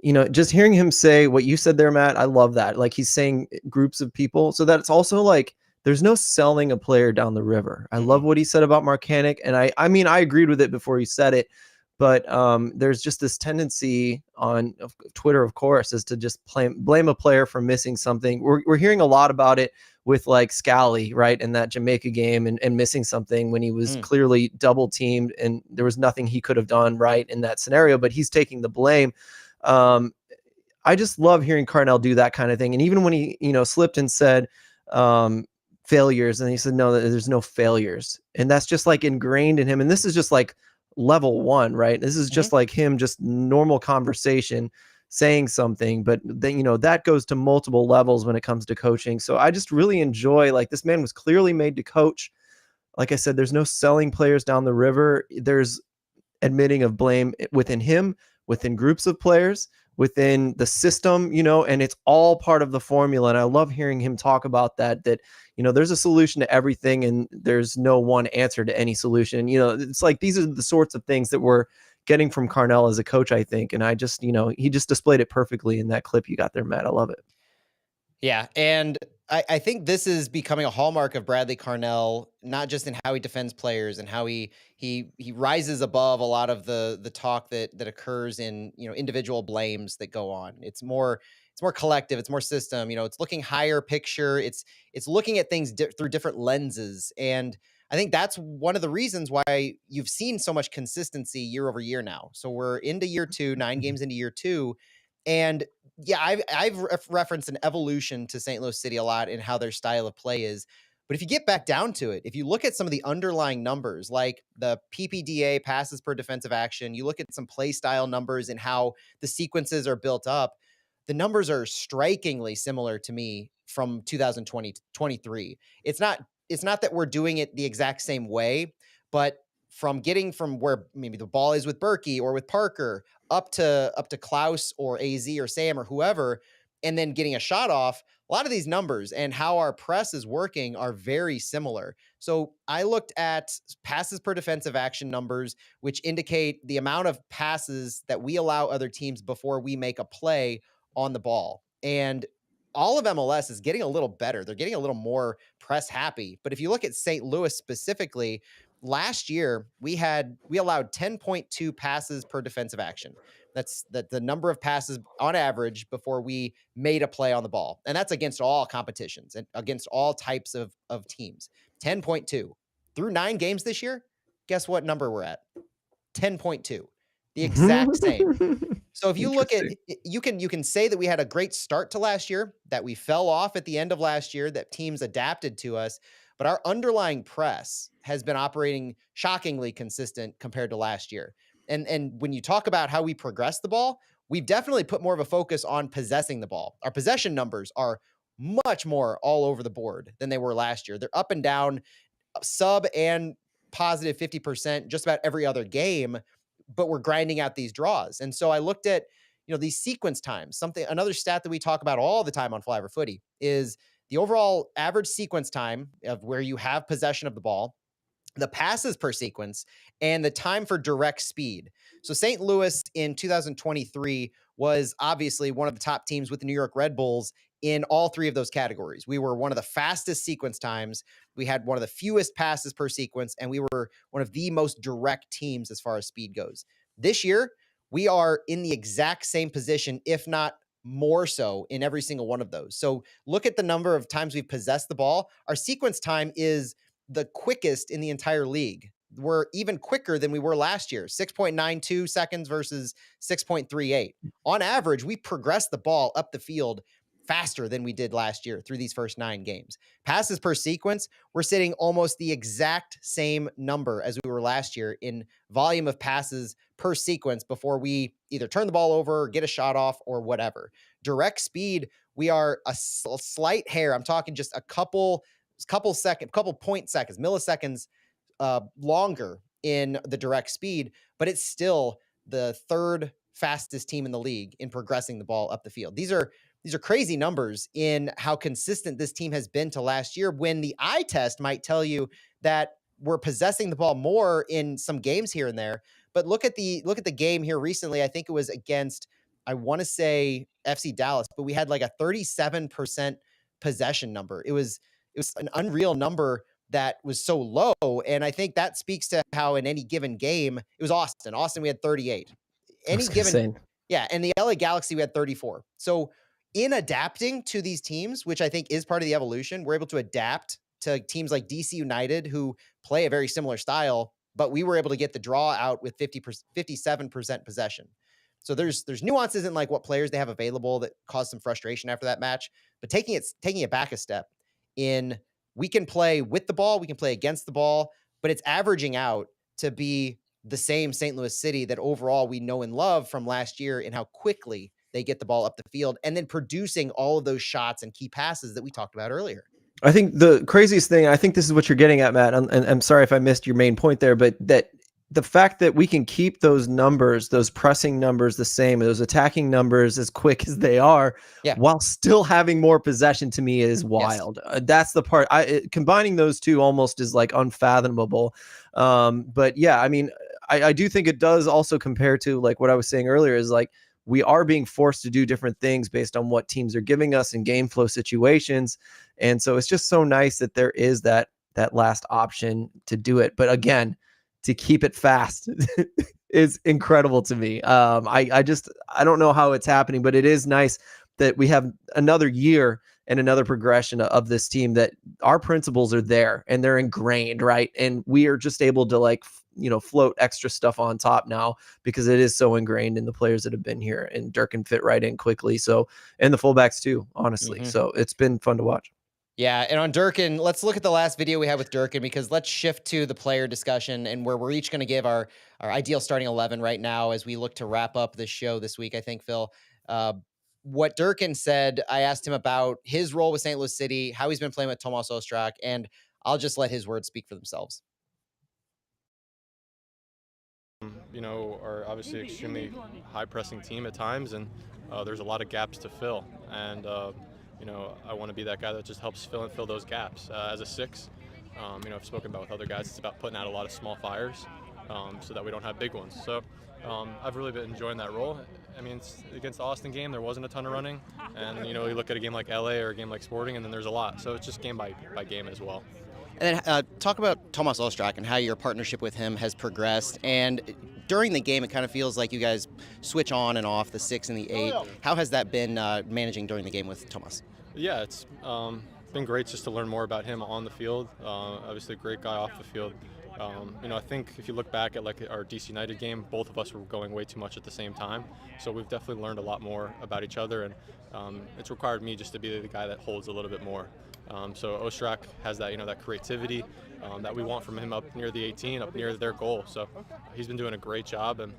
you know, just hearing him say what you said there, Matt, I love that. Like, he's saying groups of people, so that it's also like there's no selling a player down the river. I love what he said about Markanic, and I mean, I agreed with it before he said it. But there's just this tendency on Twitter, of course, is to just blame a player for missing something. We're hearing a lot about it with like Scally, right, in that Jamaica game, and missing something when he was clearly double teamed and there was nothing he could have done right in that scenario, but he's taking the blame. I just love hearing Carnell do that kind of thing. And even when he, you know, slipped and said failures, and he said, no, there's no failures. And that's just like ingrained in him. And this is just like level 1, right? This is just like him, just normal conversation, saying something, but then, you know, that goes to multiple levels when it comes to coaching. So I just really enjoy, like, this man was clearly made to coach. Like I said, there's no selling players down the river. There's admitting of blame within him, within groups of players, within the system, you know, and it's all part of the formula. And I love hearing him talk about that, you know, there's a solution to everything and there's no one answer to any solution. You know, it's like, these are the sorts of things that we're getting from Carnell as a coach, I think. And I just, you know, he just displayed it perfectly in that clip you got there, Matt. I love it. Yeah. And I think this is becoming a hallmark of Bradley Carnell, not just in how he defends players and how he rises above a lot of the talk that occurs in, you know, individual blames that go on. It's more collective, it's more system, you know, it's looking higher picture. It's looking at things through different lenses. And I think that's one of the reasons why you've seen so much consistency year over year now. So we're into year 2, 9 games into year 2. And yeah, I've referenced an evolution to St. Louis City a lot in how their style of play is. But if you get back down to it, if you look at some of the underlying numbers, like the PPDA, passes per defensive action, you look at some play style numbers and how the sequences are built up, the numbers are strikingly similar to me from 2020 to 23. It's not that we're doing it the exact same way, but from getting from where maybe the ball is with Berkey or with Parker up to Klaus or AZ or Sam or whoever, and then getting a shot off, a lot of these numbers and how our press is working are very similar. So I looked at passes per defensive action numbers, which indicate the amount of passes that we allow other teams before we make a play on the ball. And all of MLS is getting a little better. They're getting a little more press happy. But if you look at St. Louis specifically, last year we allowed 10.2 passes per defensive action. That's the number of passes on average before we made a play on the ball. And that's against all competitions and against all types of teams. 10.2 through 9 games this year. Guess what number we're at? 10.2. The exact same. So if you look at, you can say that we had a great start to last year, that we fell off at the end of last year, that teams adapted to us, but our underlying press has been operating shockingly consistent compared to last year. And when you talk about how we progress the ball, we've definitely put more of a focus on possessing the ball. Our possession numbers are much more all over the board than they were last year. They're up and down, sub and positive 50% just about every other game, but we're grinding out these draws. And so I looked at, these sequence times. Another stat that we talk about all the time on Flyover Footy is the overall average sequence time of where you have possession of the ball, the passes per sequence, and the time for direct speed. So St. Louis in 2023 was obviously one of the top teams with the New York Red Bulls in all 3 of those categories. We were one of the fastest sequence times. We had one of the fewest passes per sequence, and we were one of the most direct teams as far as speed goes. This year, we are in the exact same position, if not more so, in every single one of those. So look at the number of times we've possessed the ball. Our sequence time is the quickest in the entire league. We're even quicker than we were last year, 6.92 seconds versus 6.38. On average, we progressed the ball up the field faster than we did last year through these first 9 games. Passes per sequence, we're sitting almost the exact same number as we were last year in volume of passes per sequence before we either turn the ball over or get a shot off or whatever. Direct speed, we are a slight hair. I'm talking just a couple point seconds, milliseconds longer in the direct speed, but it's still the 3rd fastest team in the league in progressing the ball up the field. These are crazy numbers in how consistent this team has been to last year, when the eye test might tell you that we're possessing the ball more in some games here and there. But look at the game here recently. I think it was against, I want to say FC Dallas, but we had like a 37% possession number. It was an unreal number that was so low. And I think that speaks to how in any given game, it was Austin, we had 38. Yeah. And the LA Galaxy, we had 34. So in adapting to these teams, which I think is part of the evolution, we're able to adapt to teams like DC United, who play a very similar style, but we were able to get the draw out with 57% possession. So there's nuances in like what players they have available that cause some frustration after that match, but taking it back a step, we can play with the ball, we can play against the ball, but it's averaging out to be the same St. Louis City that overall we know and love from last year, and how quickly they get the ball up the field and then producing all of those shots and key passes that we talked about earlier. I think the craziest thing, I think this is what you're getting at, Matt, and I'm sorry if I missed your main point there, but that the fact that we can keep those numbers, those pressing numbers the same, those attacking numbers as quick as they are, while still having more possession, to me is wild. Yes. That's the part. Combining those two almost is like unfathomable. But yeah, I mean, I do think it does also compare to like what I was saying earlier, is like we are being forced to do different things based on what teams are giving us in game flow situations. And so it's just so nice that there is that last option to do it. But again, to keep it fast is incredible to me. I don't know how it's happening, but it is nice that we have another year and another progression of this team, that our principles are there and they're ingrained, right? And we are just able to float extra stuff on top now because it is so ingrained in the players that have been here, and Dirk can fit right in quickly. So, and the fullbacks too, honestly. So it's been fun to watch. Yeah, and on Durkin, let's look at the last video we had with Durkin, because let's shift to the player discussion, and where we're each going to give our ideal starting 11 right now as we look to wrap up the show this week, I think, Phil. What Durkin said, I asked him about his role with St. Louis City, how he's been playing with Tomas Ostrak, and I'll just let his words speak for themselves. Are obviously extremely high-pressing team at times, and there's a lot of gaps to fill. And I want to be that guy that just helps fill those gaps. As a 6, I've spoken about with other guys, it's about putting out a lot of small fires so that we don't have big ones. So I've really been enjoying that role. I mean, against the Austin game, there wasn't a ton of running. And, you look at a game like LA or a game like Sporting, and then there's a lot. So it's just game by game as well. And then talk about Tomas Ostrak and how your partnership with him has progressed. And during the game, it kind of feels like you guys switch on and off the 6 and the 8. How has that been managing during the game with Tomas? Yeah, it's been great just to learn more about him on the field. Obviously, a great guy off the field. I think if you look back at like our DC United game, both of us were going way too much at the same time. So we've definitely learned a lot more about each other, and it's required me just to be the guy that holds a little bit more. So Ostrak has that, that creativity that we want from him up near the 18, up near their goal. So he's been doing a great job, and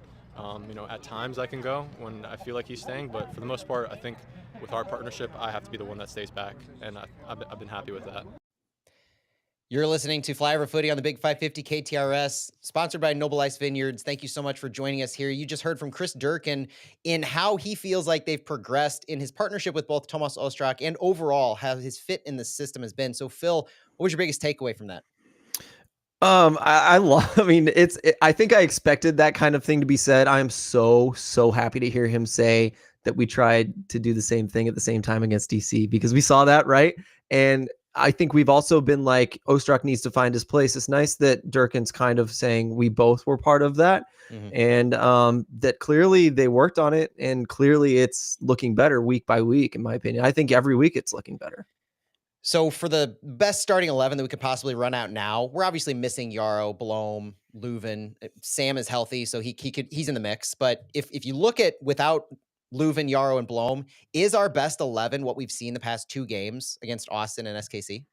at times I can go when I feel like he's staying, but for the most part, I think with our partnership, I have to be the one that stays back, and I've been happy with that. You're listening to Flyover Footy on the Big 550 KTRS, sponsored by Noble Ice Vineyards. Thank you so much for joining us here. You just heard from Chris Durkin in how he feels like they've progressed in his partnership with both Tomas Ostrak and overall how his fit in the system has been. So, Phil, what was your biggest takeaway from that? I love, I mean, I think I expected that kind of thing to be said. I am so happy to hear him say that we tried to do the same thing at the same time against DC, because we saw that, right? And I think we've also been like, Ostrak needs to find his place. It's nice that Durkin's kind of saying we both were part of that, and that clearly they worked on it, and clearly it's looking better week by week, in my opinion. I think every week it's looking better. So for the best starting 11 that we could possibly run out now, we're obviously missing Yaro, Blom, Leuven. Sam is healthy, so he's in the mix. But if you look at without Leuven, Yaro, and Blom, is our best 11 what we've seen the past 2 games against Austin and SKC?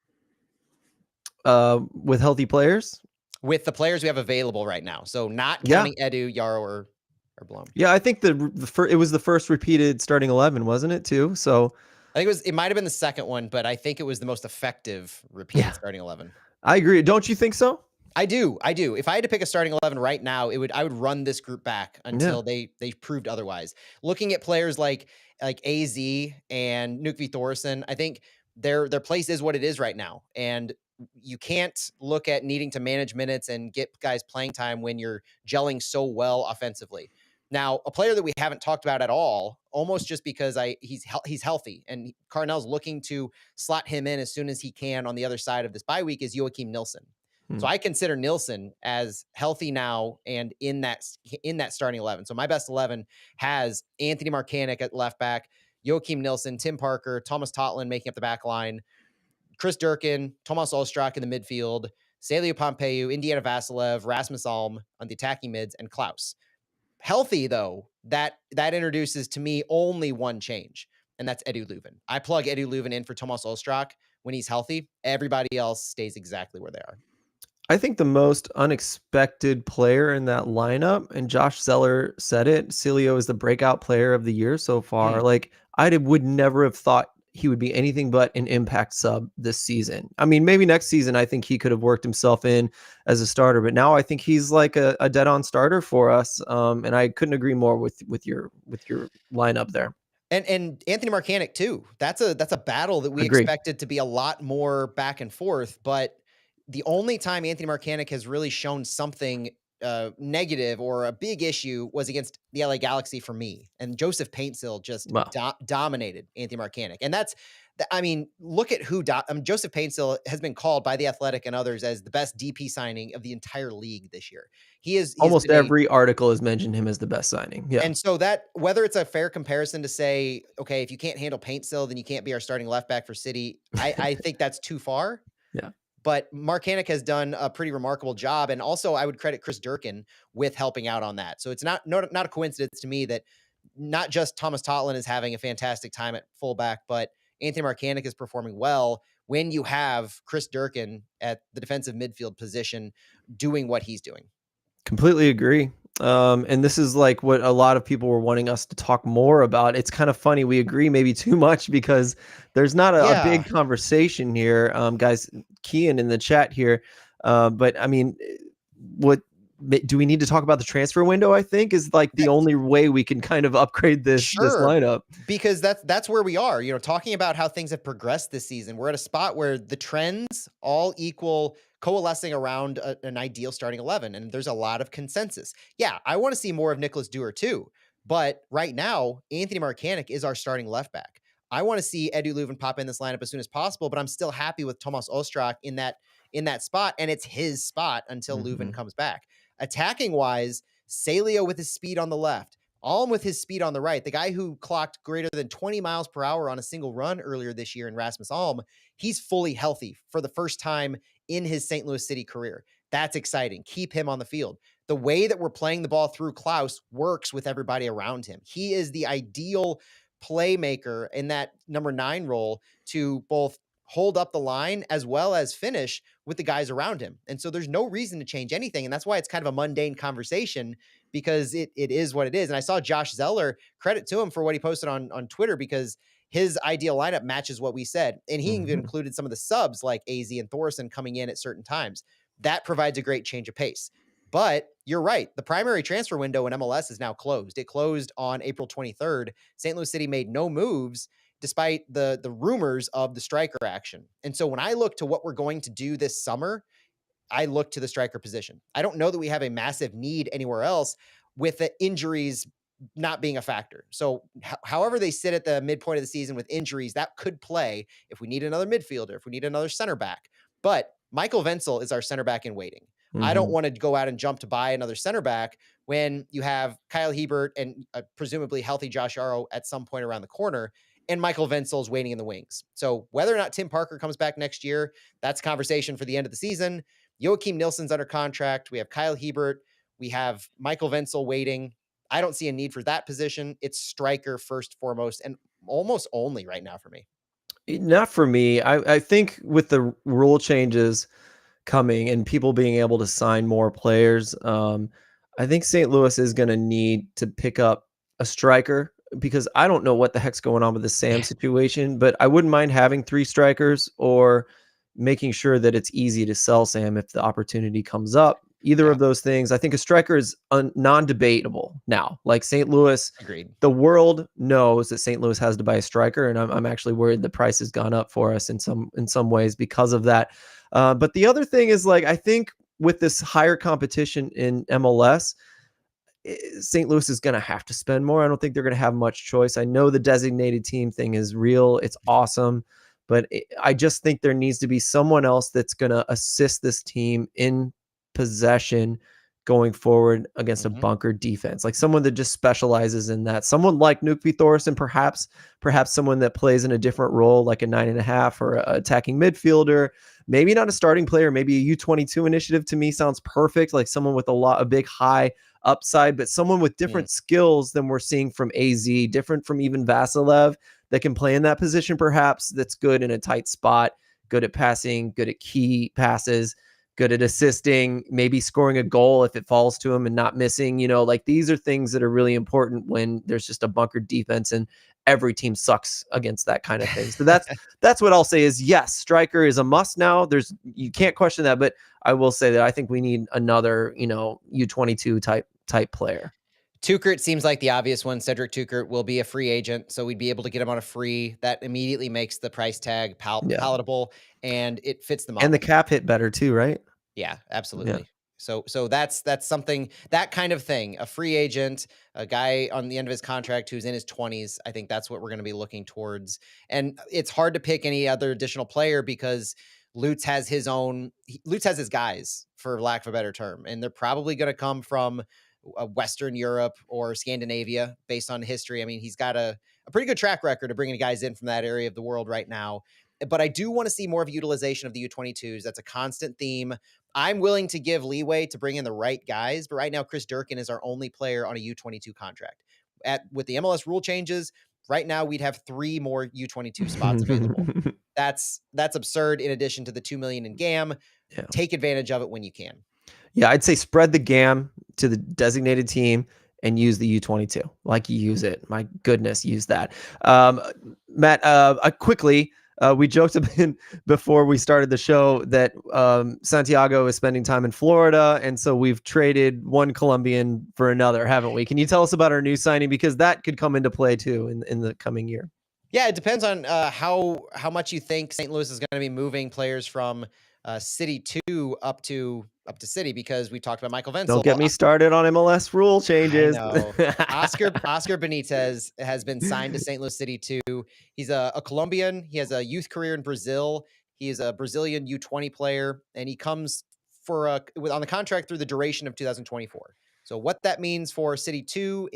With healthy players? With the players we have available right now. So not counting Edu, Yaro, or Blom. Yeah, I think it was the first repeated starting 11, wasn't it, too? So I think it might have been the second one, but I think it was the most effective repeated starting 11. I agree. Don't you think so? I do. If I had to pick a starting 11 right now, I would run this group back until they proved otherwise. Looking at players like AZ and Nukvi Thorson, I think their place is what it is right now. And you can't look at needing to manage minutes and get guys playing time when you're gelling so well offensively. Now, a player that we haven't talked about at all, almost just because he's healthy, and Carnell's looking to slot him in as soon as he can on the other side of this bye week, is Joachim Nilsson. So I consider Nilsson as healthy now and in that starting 11. So my best 11 has Anthony Markanek at left back, Joachim Nilsson, Tim Parker, Thomas Totland making up the back line, Chris Durkin, Tomas Ostrak in the midfield, Celio Pompeu, Indiana Vasilev, Rasmus Alm on the attacking mids, and Klaus. Healthy, though, that introduces to me only one change, and that's Edu Leuven. I plug Edu Leuven in for Tomas Ostrak when he's healthy. Everybody else stays exactly where they are. I think the most unexpected player in that lineup, and Josh Zeller said it, Celio is the breakout player of the year so far. Like, I would never have thought he would be anything but an impact sub this season. I mean, maybe next season I think he could have worked himself in as a starter, but now I think he's like a dead-on starter for us. And I couldn't agree more with your lineup there. And Anthony Markanek too. That's a battle that we expected to be a lot more back and forth, but the only time Anthony Markanek has really shown something negative or a big issue was against the LA Galaxy for me. And Joseph Paintsil just dominated Anthony Markanek. And look at who Joseph Paintsil has been called by The Athletic and others as the best DP signing of the entire league this year. He's almost every article has mentioned him as the best signing. Yeah. And so that, whether it's a fair comparison to say, okay, if you can't handle Paintsil, then you can't be our starting left back for City. I think that's too far. Yeah. But Markanek has done a pretty remarkable job. And also I would credit Chris Durkin with helping out on that. So it's not a coincidence to me that not just Thomas Totland is having a fantastic time at fullback, but Anthony Markanek is performing well when you have Chris Durkin at the defensive midfield position doing what he's doing. Completely agree. And this is like what a lot of people were wanting us to talk more about. It's kind of funny. We agree maybe too much because there's not a big conversation here. Guys, keying in the chat here. But I mean, what do we need to talk about the transfer window? I think is like the only way we can kind of upgrade this lineup, because that's where we are. Talking about how things have progressed this season, we're at a spot where the trends all equal coalescing around an ideal starting 11, and there's a lot of consensus. Yeah, I want to see more of Nicholas Dewar too, but right now Anthony Marcanic is our starting left back. I want to see Edu Leuven pop in this lineup as soon as possible, but I'm still happy with Tomas Ostrak in that spot, and it's his spot until Leuven comes back. Attacking wise, Salio with his speed on the left, Alm with his speed on the right. The guy who clocked greater than 20 miles per hour on a single run earlier this year in Rasmus Alm, he's fully healthy for the first time in his St. Louis City career. That's exciting. Keep him on the field. The way that we're playing the ball through Klaus works with everybody around him. He is the ideal playmaker in that number 9 role to both hold up the line as well as finish with the guys around him. And so there's no reason to change anything. And that's why it's kind of a mundane conversation, because it is what it is. And I saw Josh Zeller, credit to him for what he posted on Twitter, because his ideal lineup matches what we said. And he even included some of the subs like AZ and Thorson coming in at certain times. That provides a great change of pace. But you're right. The primary transfer window in MLS is now closed. It closed on April 23rd. St. Louis City made no moves despite the rumors of the striker action. And so when I look to what we're going to do this summer, I look to the striker position. I don't know that we have a massive need anywhere else, with the injuries not being a factor. So however they sit at the midpoint of the season with injuries, that could play if we need another midfielder, if we need another center back. But Michael Wenzel is our center back in waiting. I don't want to go out and jump to buy another center back when you have Kyle Hebert and presumably healthy Josh Yaro at some point around the corner, and Michael Wenzel is waiting in the wings. So whether or not Tim Parker comes back next year, that's a conversation for the end of the season. Joachim Nilsson's under contract. We have Kyle Hebert. We have Michael Wenzel waiting. I don't see a need for that position. It's striker first, foremost, and almost only right now for me. Not for me. I think with the rule changes coming and people being able to sign more players, I think St. Louis is going to need to pick up a striker, because I don't know what the heck's going on with the Sam situation, but I wouldn't mind having 3 strikers or making sure that it's easy to sell Sam if the opportunity comes up. Either of those things. I think a striker is non-debatable now. Like St. Louis, agreed. The world knows that St. Louis has to buy a striker, and I'm actually worried the price has gone up for us in some ways because of that. But the other thing is, like, I think with this higher competition in MLS, St. Louis is going to have to spend more. I don't think they're going to have much choice. I know the designated team thing is real. It's awesome. But I just think there needs to be someone else that's going to assist this team in possession going forward against a bunker defense, like someone that just specializes in that. Someone like Knutby Thorson, perhaps someone that plays in a different role, like a 9.5 or a attacking midfielder. Maybe not a starting player, maybe a U22 initiative to me sounds perfect, like someone with a big high upside, but someone with different skills than we're seeing from AZ, different from even Vasilev, that can play in that position, perhaps, that's good in a tight spot, good at passing, good at key passes, good at assisting, maybe scoring a goal if it falls to him and not missing. Like, these are things that are really important when there's just a bunkered defense and every team sucks against that kind of thing. So that's what I'll say is, yes, striker is a must now. You can't question that, but I will say that I think we need another, U22 type player. Tukert seems like the obvious one. Cedric Tukert will be a free agent, so we'd be able to get him on a free. That immediately makes the price tag palatable, and it fits the model. And the cap hit better too, right? Yeah, absolutely. Yeah. So that's something, that kind of thing. A free agent, a guy on the end of his contract who's in his 20s. I think that's what we're going to be looking towards. And it's hard to pick any other additional player because Lutz has his guys, for lack of a better term, and they're probably going to come from Western Europe or Scandinavia based on history. I mean, he's got a pretty good track record of bringing guys in from that area of the world right now. But I do want to see more of utilization of the U22s. That's a constant theme. I'm willing to give leeway to bring in the right guys, but right now Chris Durkin is our only player on a U22 contract. With the MLS rule changes, right now we'd have 3 more U22 spots available. That's absurd, in addition to the $2 million in GAM. Yeah. Take advantage of it when you can. Yeah, I'd say spread the GAM to the designated team and use the U22. Like, you use it. My goodness, use that. Matt, quickly, We joked a bit before we started the show that Santiago is spending time in Florida, and so we've traded one Colombian for another, haven't we? Can you tell us about our new signing, because that could come into play too in the coming year? Yeah, it depends on how much you think St. Louis is going to be moving players from City 2 up to City, because we talked about Michael Wenzel. Don't get me started on MLS rule changes. I know. Oscar Benitez has been signed to St. Louis City 2. He's a Colombian. He has a youth career in Brazil. He is a Brazilian U20 player, and he comes on the contract through the duration of 2024. So what that means for City 2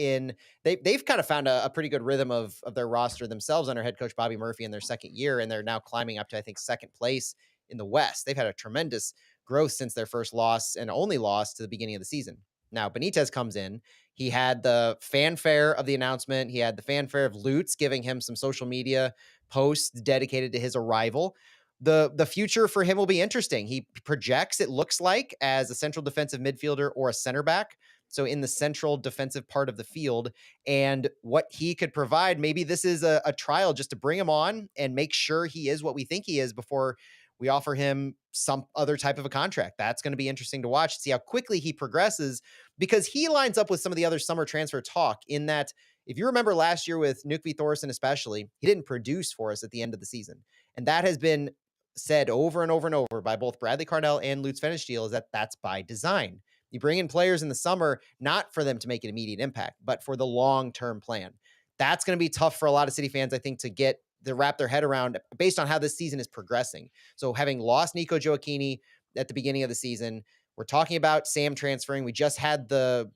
they've kind of found a pretty good rhythm of their roster themselves under head coach Bobby Murphy in their second year, and they're now climbing up to, I think, second place in the West. They've had a tremendous growth since their first loss and only loss to the beginning of the season. Now Benitez comes in. He had the fanfare of the announcement. He had the fanfare of Lutz giving him some social media posts dedicated to his arrival. The future for him will be interesting. He projects, it looks like, as a central defensive midfielder or a center back. So in the central defensive part of the field, and what he could provide, maybe this is a trial just to bring him on and make sure he is what we think he is before we offer him some other type of a contract. That's going to be interesting to watch, see how quickly he progresses, because he lines up with some of the other summer transfer talk, in that, if you remember last year with Knut Thorsen especially, he didn't produce for us at the end of the season. And that has been said over and over and over by both Bradley Carnell and Lutz Pfannenstiel, is that that's by design. You bring in players in the summer, not for them to make an immediate impact, but for the long-term plan. That's going to be tough for a lot of City fans, I think, to wrap their head around based on how this season is progressing. So having lost Nico Gioacchini at the beginning of the season, we're talking about Sam transferring. We just had the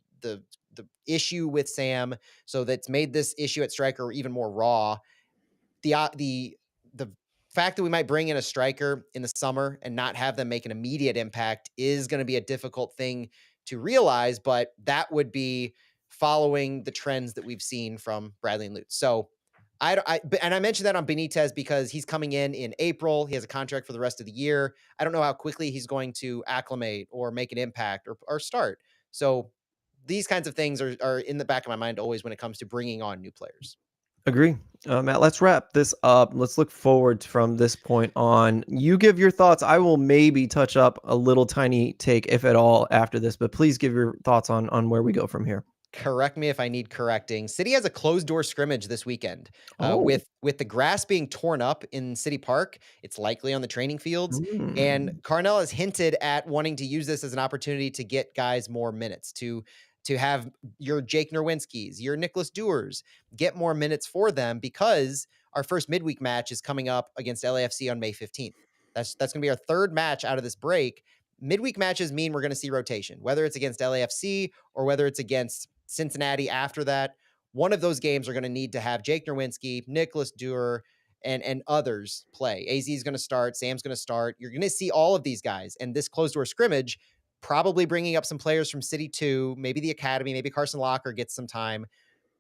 issue with Sam, so that's made this issue at striker even more raw. The fact that we might bring in a striker in the summer and not have them make an immediate impact is going to be a difficult thing to realize, but that would be following the trends that we've seen from Bradley and Lutz. So I mentioned that on Benitez because he's coming in April. He has a contract for the rest of the year. I don't know how quickly he's going to acclimate or make an impact or start. So these kinds of things are in the back of my mind always when it comes to bringing on new players. Agree. Matt, let's wrap this up. Let's look forward from this point on. You give your thoughts. I will maybe touch up a little tiny take, if at all, after this, but please give your thoughts on where we go from here. Correct me if I need correcting. City has a closed door scrimmage this weekend with the grass being torn up in City Park. It's likely on the training fields. And Carnell has hinted at wanting to use this as an opportunity to get guys more minutes, to have your Jake Nerwinskis, your Nicholas Dewars, get more minutes for them, because our first midweek match is coming up against LAFC on May 15th. That's going to be our third match out of this break. Midweek matches mean we're going to see rotation, whether it's against LAFC or whether it's against Cincinnati after that. One of those games are going to need to have Jake Nerwinski, Nicholas Dewar, and others play. AZ is going to start. Sam's going to start. You're going to see all of these guys. And this closed door scrimmage, probably bringing up some players from City 2, maybe the academy, maybe Carson Locker gets some time.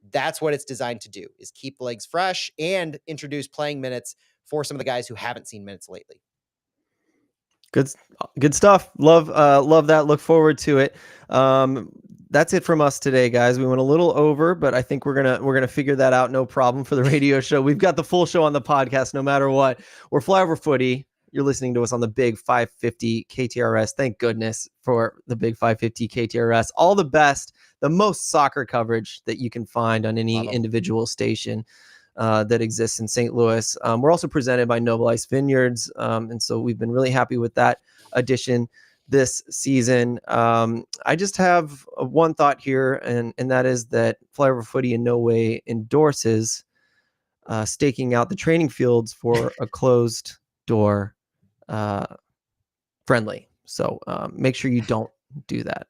That's what it's designed to do, is keep the legs fresh and introduce playing minutes for some of the guys who haven't seen minutes lately. Good stuff. Love that. Look forward to it. That's it from us today, guys. We went a little over, but I think we're gonna figure that out. No problem for the radio show. We've got the full show on the podcast, no matter what. We're Flyover Footy. You're listening to us on the Big 550 KTRS. Thank goodness for the Big 550 KTRS. All the best, the most soccer coverage that you can find on any individual station that exists in St. Louis. We're also presented by Noble Ice Vineyards, and so we've been really happy with that addition this season. I just have one thought here, and that is that Flyover Footy in no way endorses staking out the training fields for a closed door friendly. So make sure you don't do that.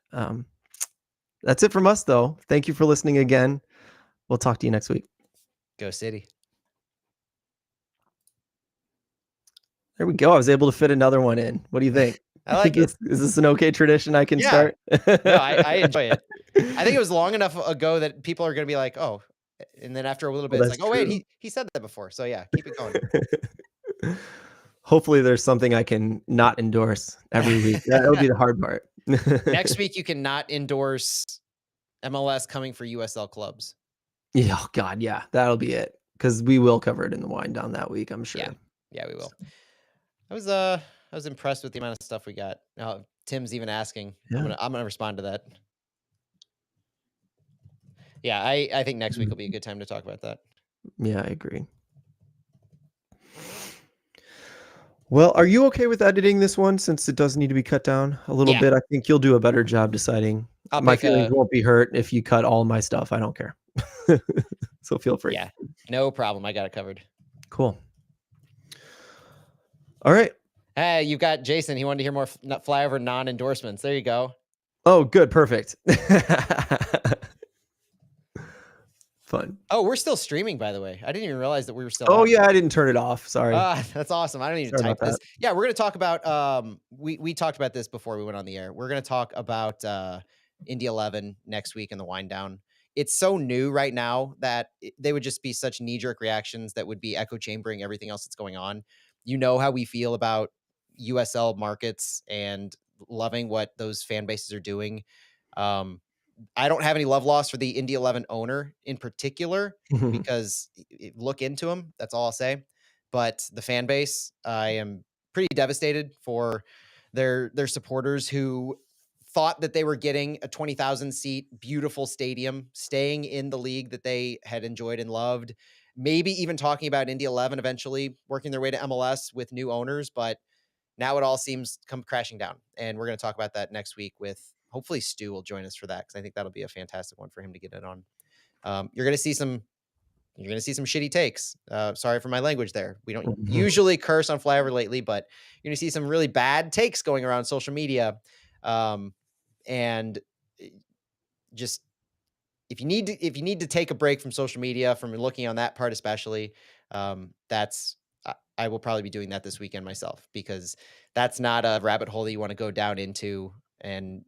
That's it from us, though. Thank you for listening again. We'll talk to you next week. Go City. There we go. I was able to fit another one in. What do you think? I like it. Is this an okay tradition I can start? No, I enjoy it. I think it was long enough ago that people are going to be like, oh, and then after a little bit, it's like, oh, wait, he said that before. So yeah, keep it going. Hopefully there's something I can not endorse every week. That would be the hard part. Next week, you can not endorse MLS coming for USL clubs. Yeah, oh God, yeah, that'll be it. Because we will cover it in the wind down that week, I'm sure. Yeah, we will. I was impressed with the amount of stuff we got. Tim's even asking. Yeah. I'm gonna respond to that. Yeah, I think next week will be a good time to talk about that. Yeah, I agree. Well, are you okay with editing this one since it does need to be cut down a little Yeah. bit? I think you'll do a better job deciding. I'll My pick feelings a won't be hurt if you cut all my stuff. I don't care. So feel free. yeah, no problem. I got it covered. Cool. All right. Hey, you've got Jason. He wanted to hear more flyover non-endorsements. There you go. Oh, good. Perfect. Fun. Oh, we're still streaming, by the way. I didn't even realize that we were still Oh on. yeah, I didn't turn it off. Sorry. That's awesome. I don't need to Sorry type about this. that. Yeah, we're gonna talk about we talked about this before we went on the air. We're gonna talk about Indy 11 next week in the wind down. It's so new right now that they would just be such knee-jerk reactions that would be echo chambering everything else that's going on. You know how we feel about USL markets and loving what those fan bases are doing. I don't have any love loss for the Indy 11 owner in particular because look into him. That's all I'll say. But the fan base, I am pretty devastated for their supporters who thought that they were getting a 20,000 seat beautiful stadium, staying in the league that they had enjoyed and loved. Maybe even talking about Indy 11 eventually working their way to MLS with new owners, but now it all seems come crashing down. And we're going to talk about that next week with hopefully Stu will join us for that because I think that'll be a fantastic one for him to get in on. You're going to see some shitty takes. Sorry for my language there. We don't usually curse on Flyover lately, but you're going to see some really bad takes going around social media. And just if you need to take a break from social media, from looking on that part especially, I will probably be doing that this weekend myself because that's not a rabbit hole that you want to go down into, and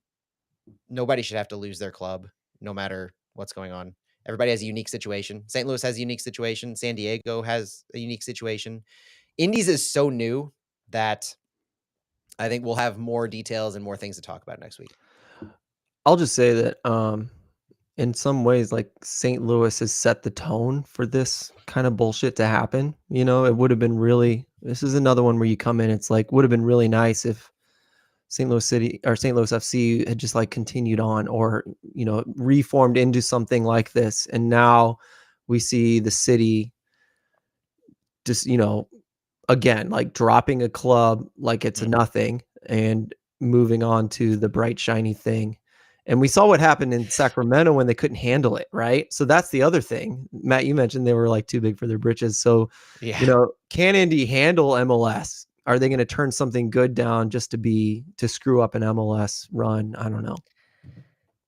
nobody should have to lose their club no matter what's going on. Everybody has a unique situation. St. Louis has a unique situation. San Diego has a unique situation. Indies is so new that I think we'll have more details and more things to talk about next week. I'll just say that in some ways, like St. Louis has set the tone for this kind of bullshit to happen. You know, it would have been this is another one where you come in, it's like, would have been really nice if St. Louis City or St. Louis FC had just like continued on or, you know, reformed into something like this. And now we see the city just, you know, again, like dropping a club like it's a nothing and moving on to the bright, shiny thing. And we saw what happened in Sacramento when they couldn't handle it, right? So that's the other thing. Matt, you mentioned they were like too big for their britches. So, Yeah. you know, can Indy handle MLS? Are they going to turn something good down just to screw up an MLS run? I don't know.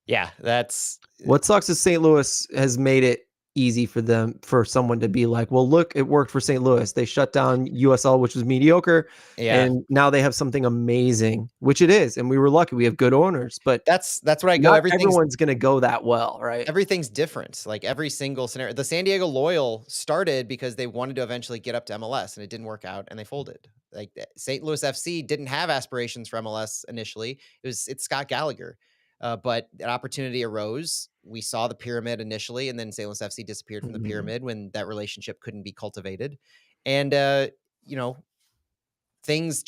Yeah, that's what sucks is St. Louis has made it easy for someone to be like, well, look, it worked for St. Louis. They shut down USL, which was mediocre. Yeah. And now they have something amazing, which it is. And we were lucky. We have good owners, but that's what I go. Everyone's going to go that well, right? Everything's different. Like every single scenario, the San Diego Loyal started because they wanted to eventually get up to MLS and it didn't work out and they folded. Like St. Louis FC didn't have aspirations for MLS initially. It's Scott Gallagher. But an opportunity arose. We saw the pyramid initially, and then St. Louis FC disappeared from the pyramid when that relationship couldn't be cultivated. And, you know, things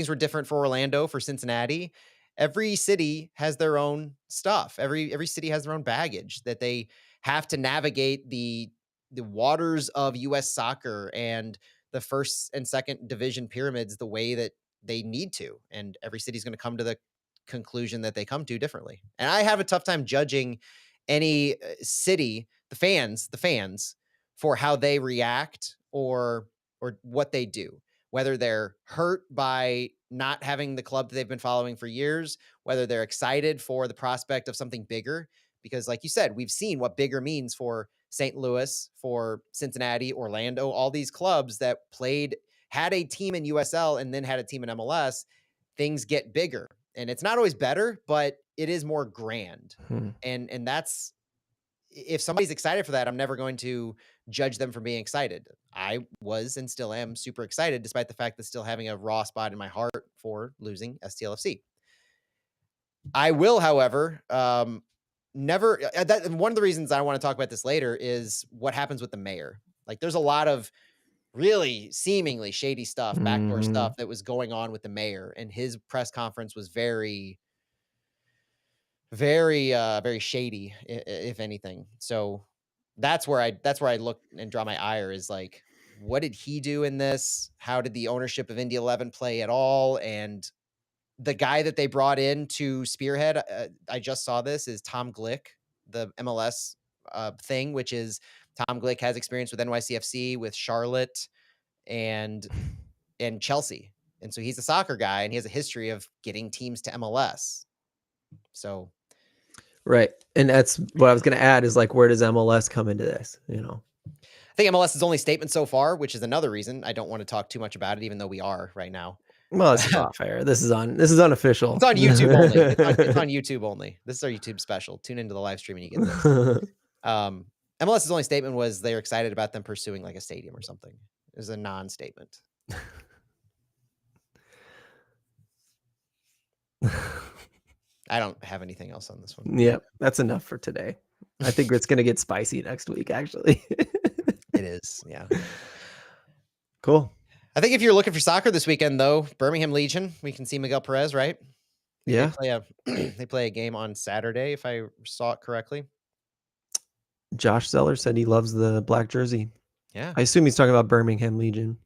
were different for Orlando, for Cincinnati. Every city has their own stuff. Every city has their own baggage that they have to navigate the waters of U.S. soccer and the first and second division pyramids the way that they need to. And every city's going to come to the conclusion that they come to differently. And I have a tough time judging any city, the fans for how they react or what they do, whether they're hurt by not having the club that they've been following for years, whether they're excited for the prospect of something bigger, because like you said, we've seen what bigger means for St. Louis, for Cincinnati, Orlando, all these clubs that had a team in USL and then had a team in MLS. Things get bigger. And it's not always better, but it is more grand. And that's, if somebody's excited for that, I'm never going to judge them for being excited. I was and still am super excited, despite the fact that still having a raw spot in my heart for losing STLFC. I will, however, never. One of the reasons I want to talk about this later is what happens with the mayor. Like, there's a lot of really seemingly shady stuff, backdoor Mhm. stuff that was going on with the mayor, and his press conference was very, very shady, if anything. So that's where I look and draw my ire is like, what did he do in this? How did the ownership of Indy 11 play at all? And the guy that they brought in to spearhead, I just saw this, is Tom Glick, the MLS thing, which is Tom Glick has experience with NYCFC, with Charlotte, and Chelsea. And so he's a soccer guy and he has a history of getting teams to MLS. So Right. And that's what I was going to add is like, where does MLS come into this? You know? I think MLS's only statement so far, which is another reason I don't want to talk too much about it, even though we are right now. Well, it's not fair. This is unofficial. It's on YouTube only. It's on YouTube only. This is our YouTube special. Tune into the live stream and you get this. MLS's only statement was they're excited about them pursuing like a stadium or something. It was a non-statement. I don't have anything else on this one. Yeah, that's enough for today. I think it's going to get spicy next week, actually. It is, yeah. Cool. I think if you're looking for soccer this weekend, though, Birmingham Legion, we can see Miguel Perez, right? Yeah. They play a game on Saturday, if I saw it correctly. Josh Zeller said he loves the black jersey. Yeah. I assume he's talking about Birmingham Legion.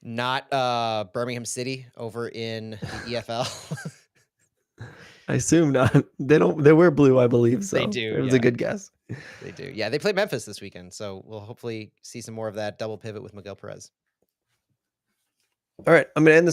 Not Birmingham City over in the EFL. I assume not. They wear blue, I believe. So They do, It was yeah. a good guess. They do. Yeah, they play Memphis this weekend, so we'll hopefully see some more of that double pivot with Miguel Perez. All right, I'm going to end this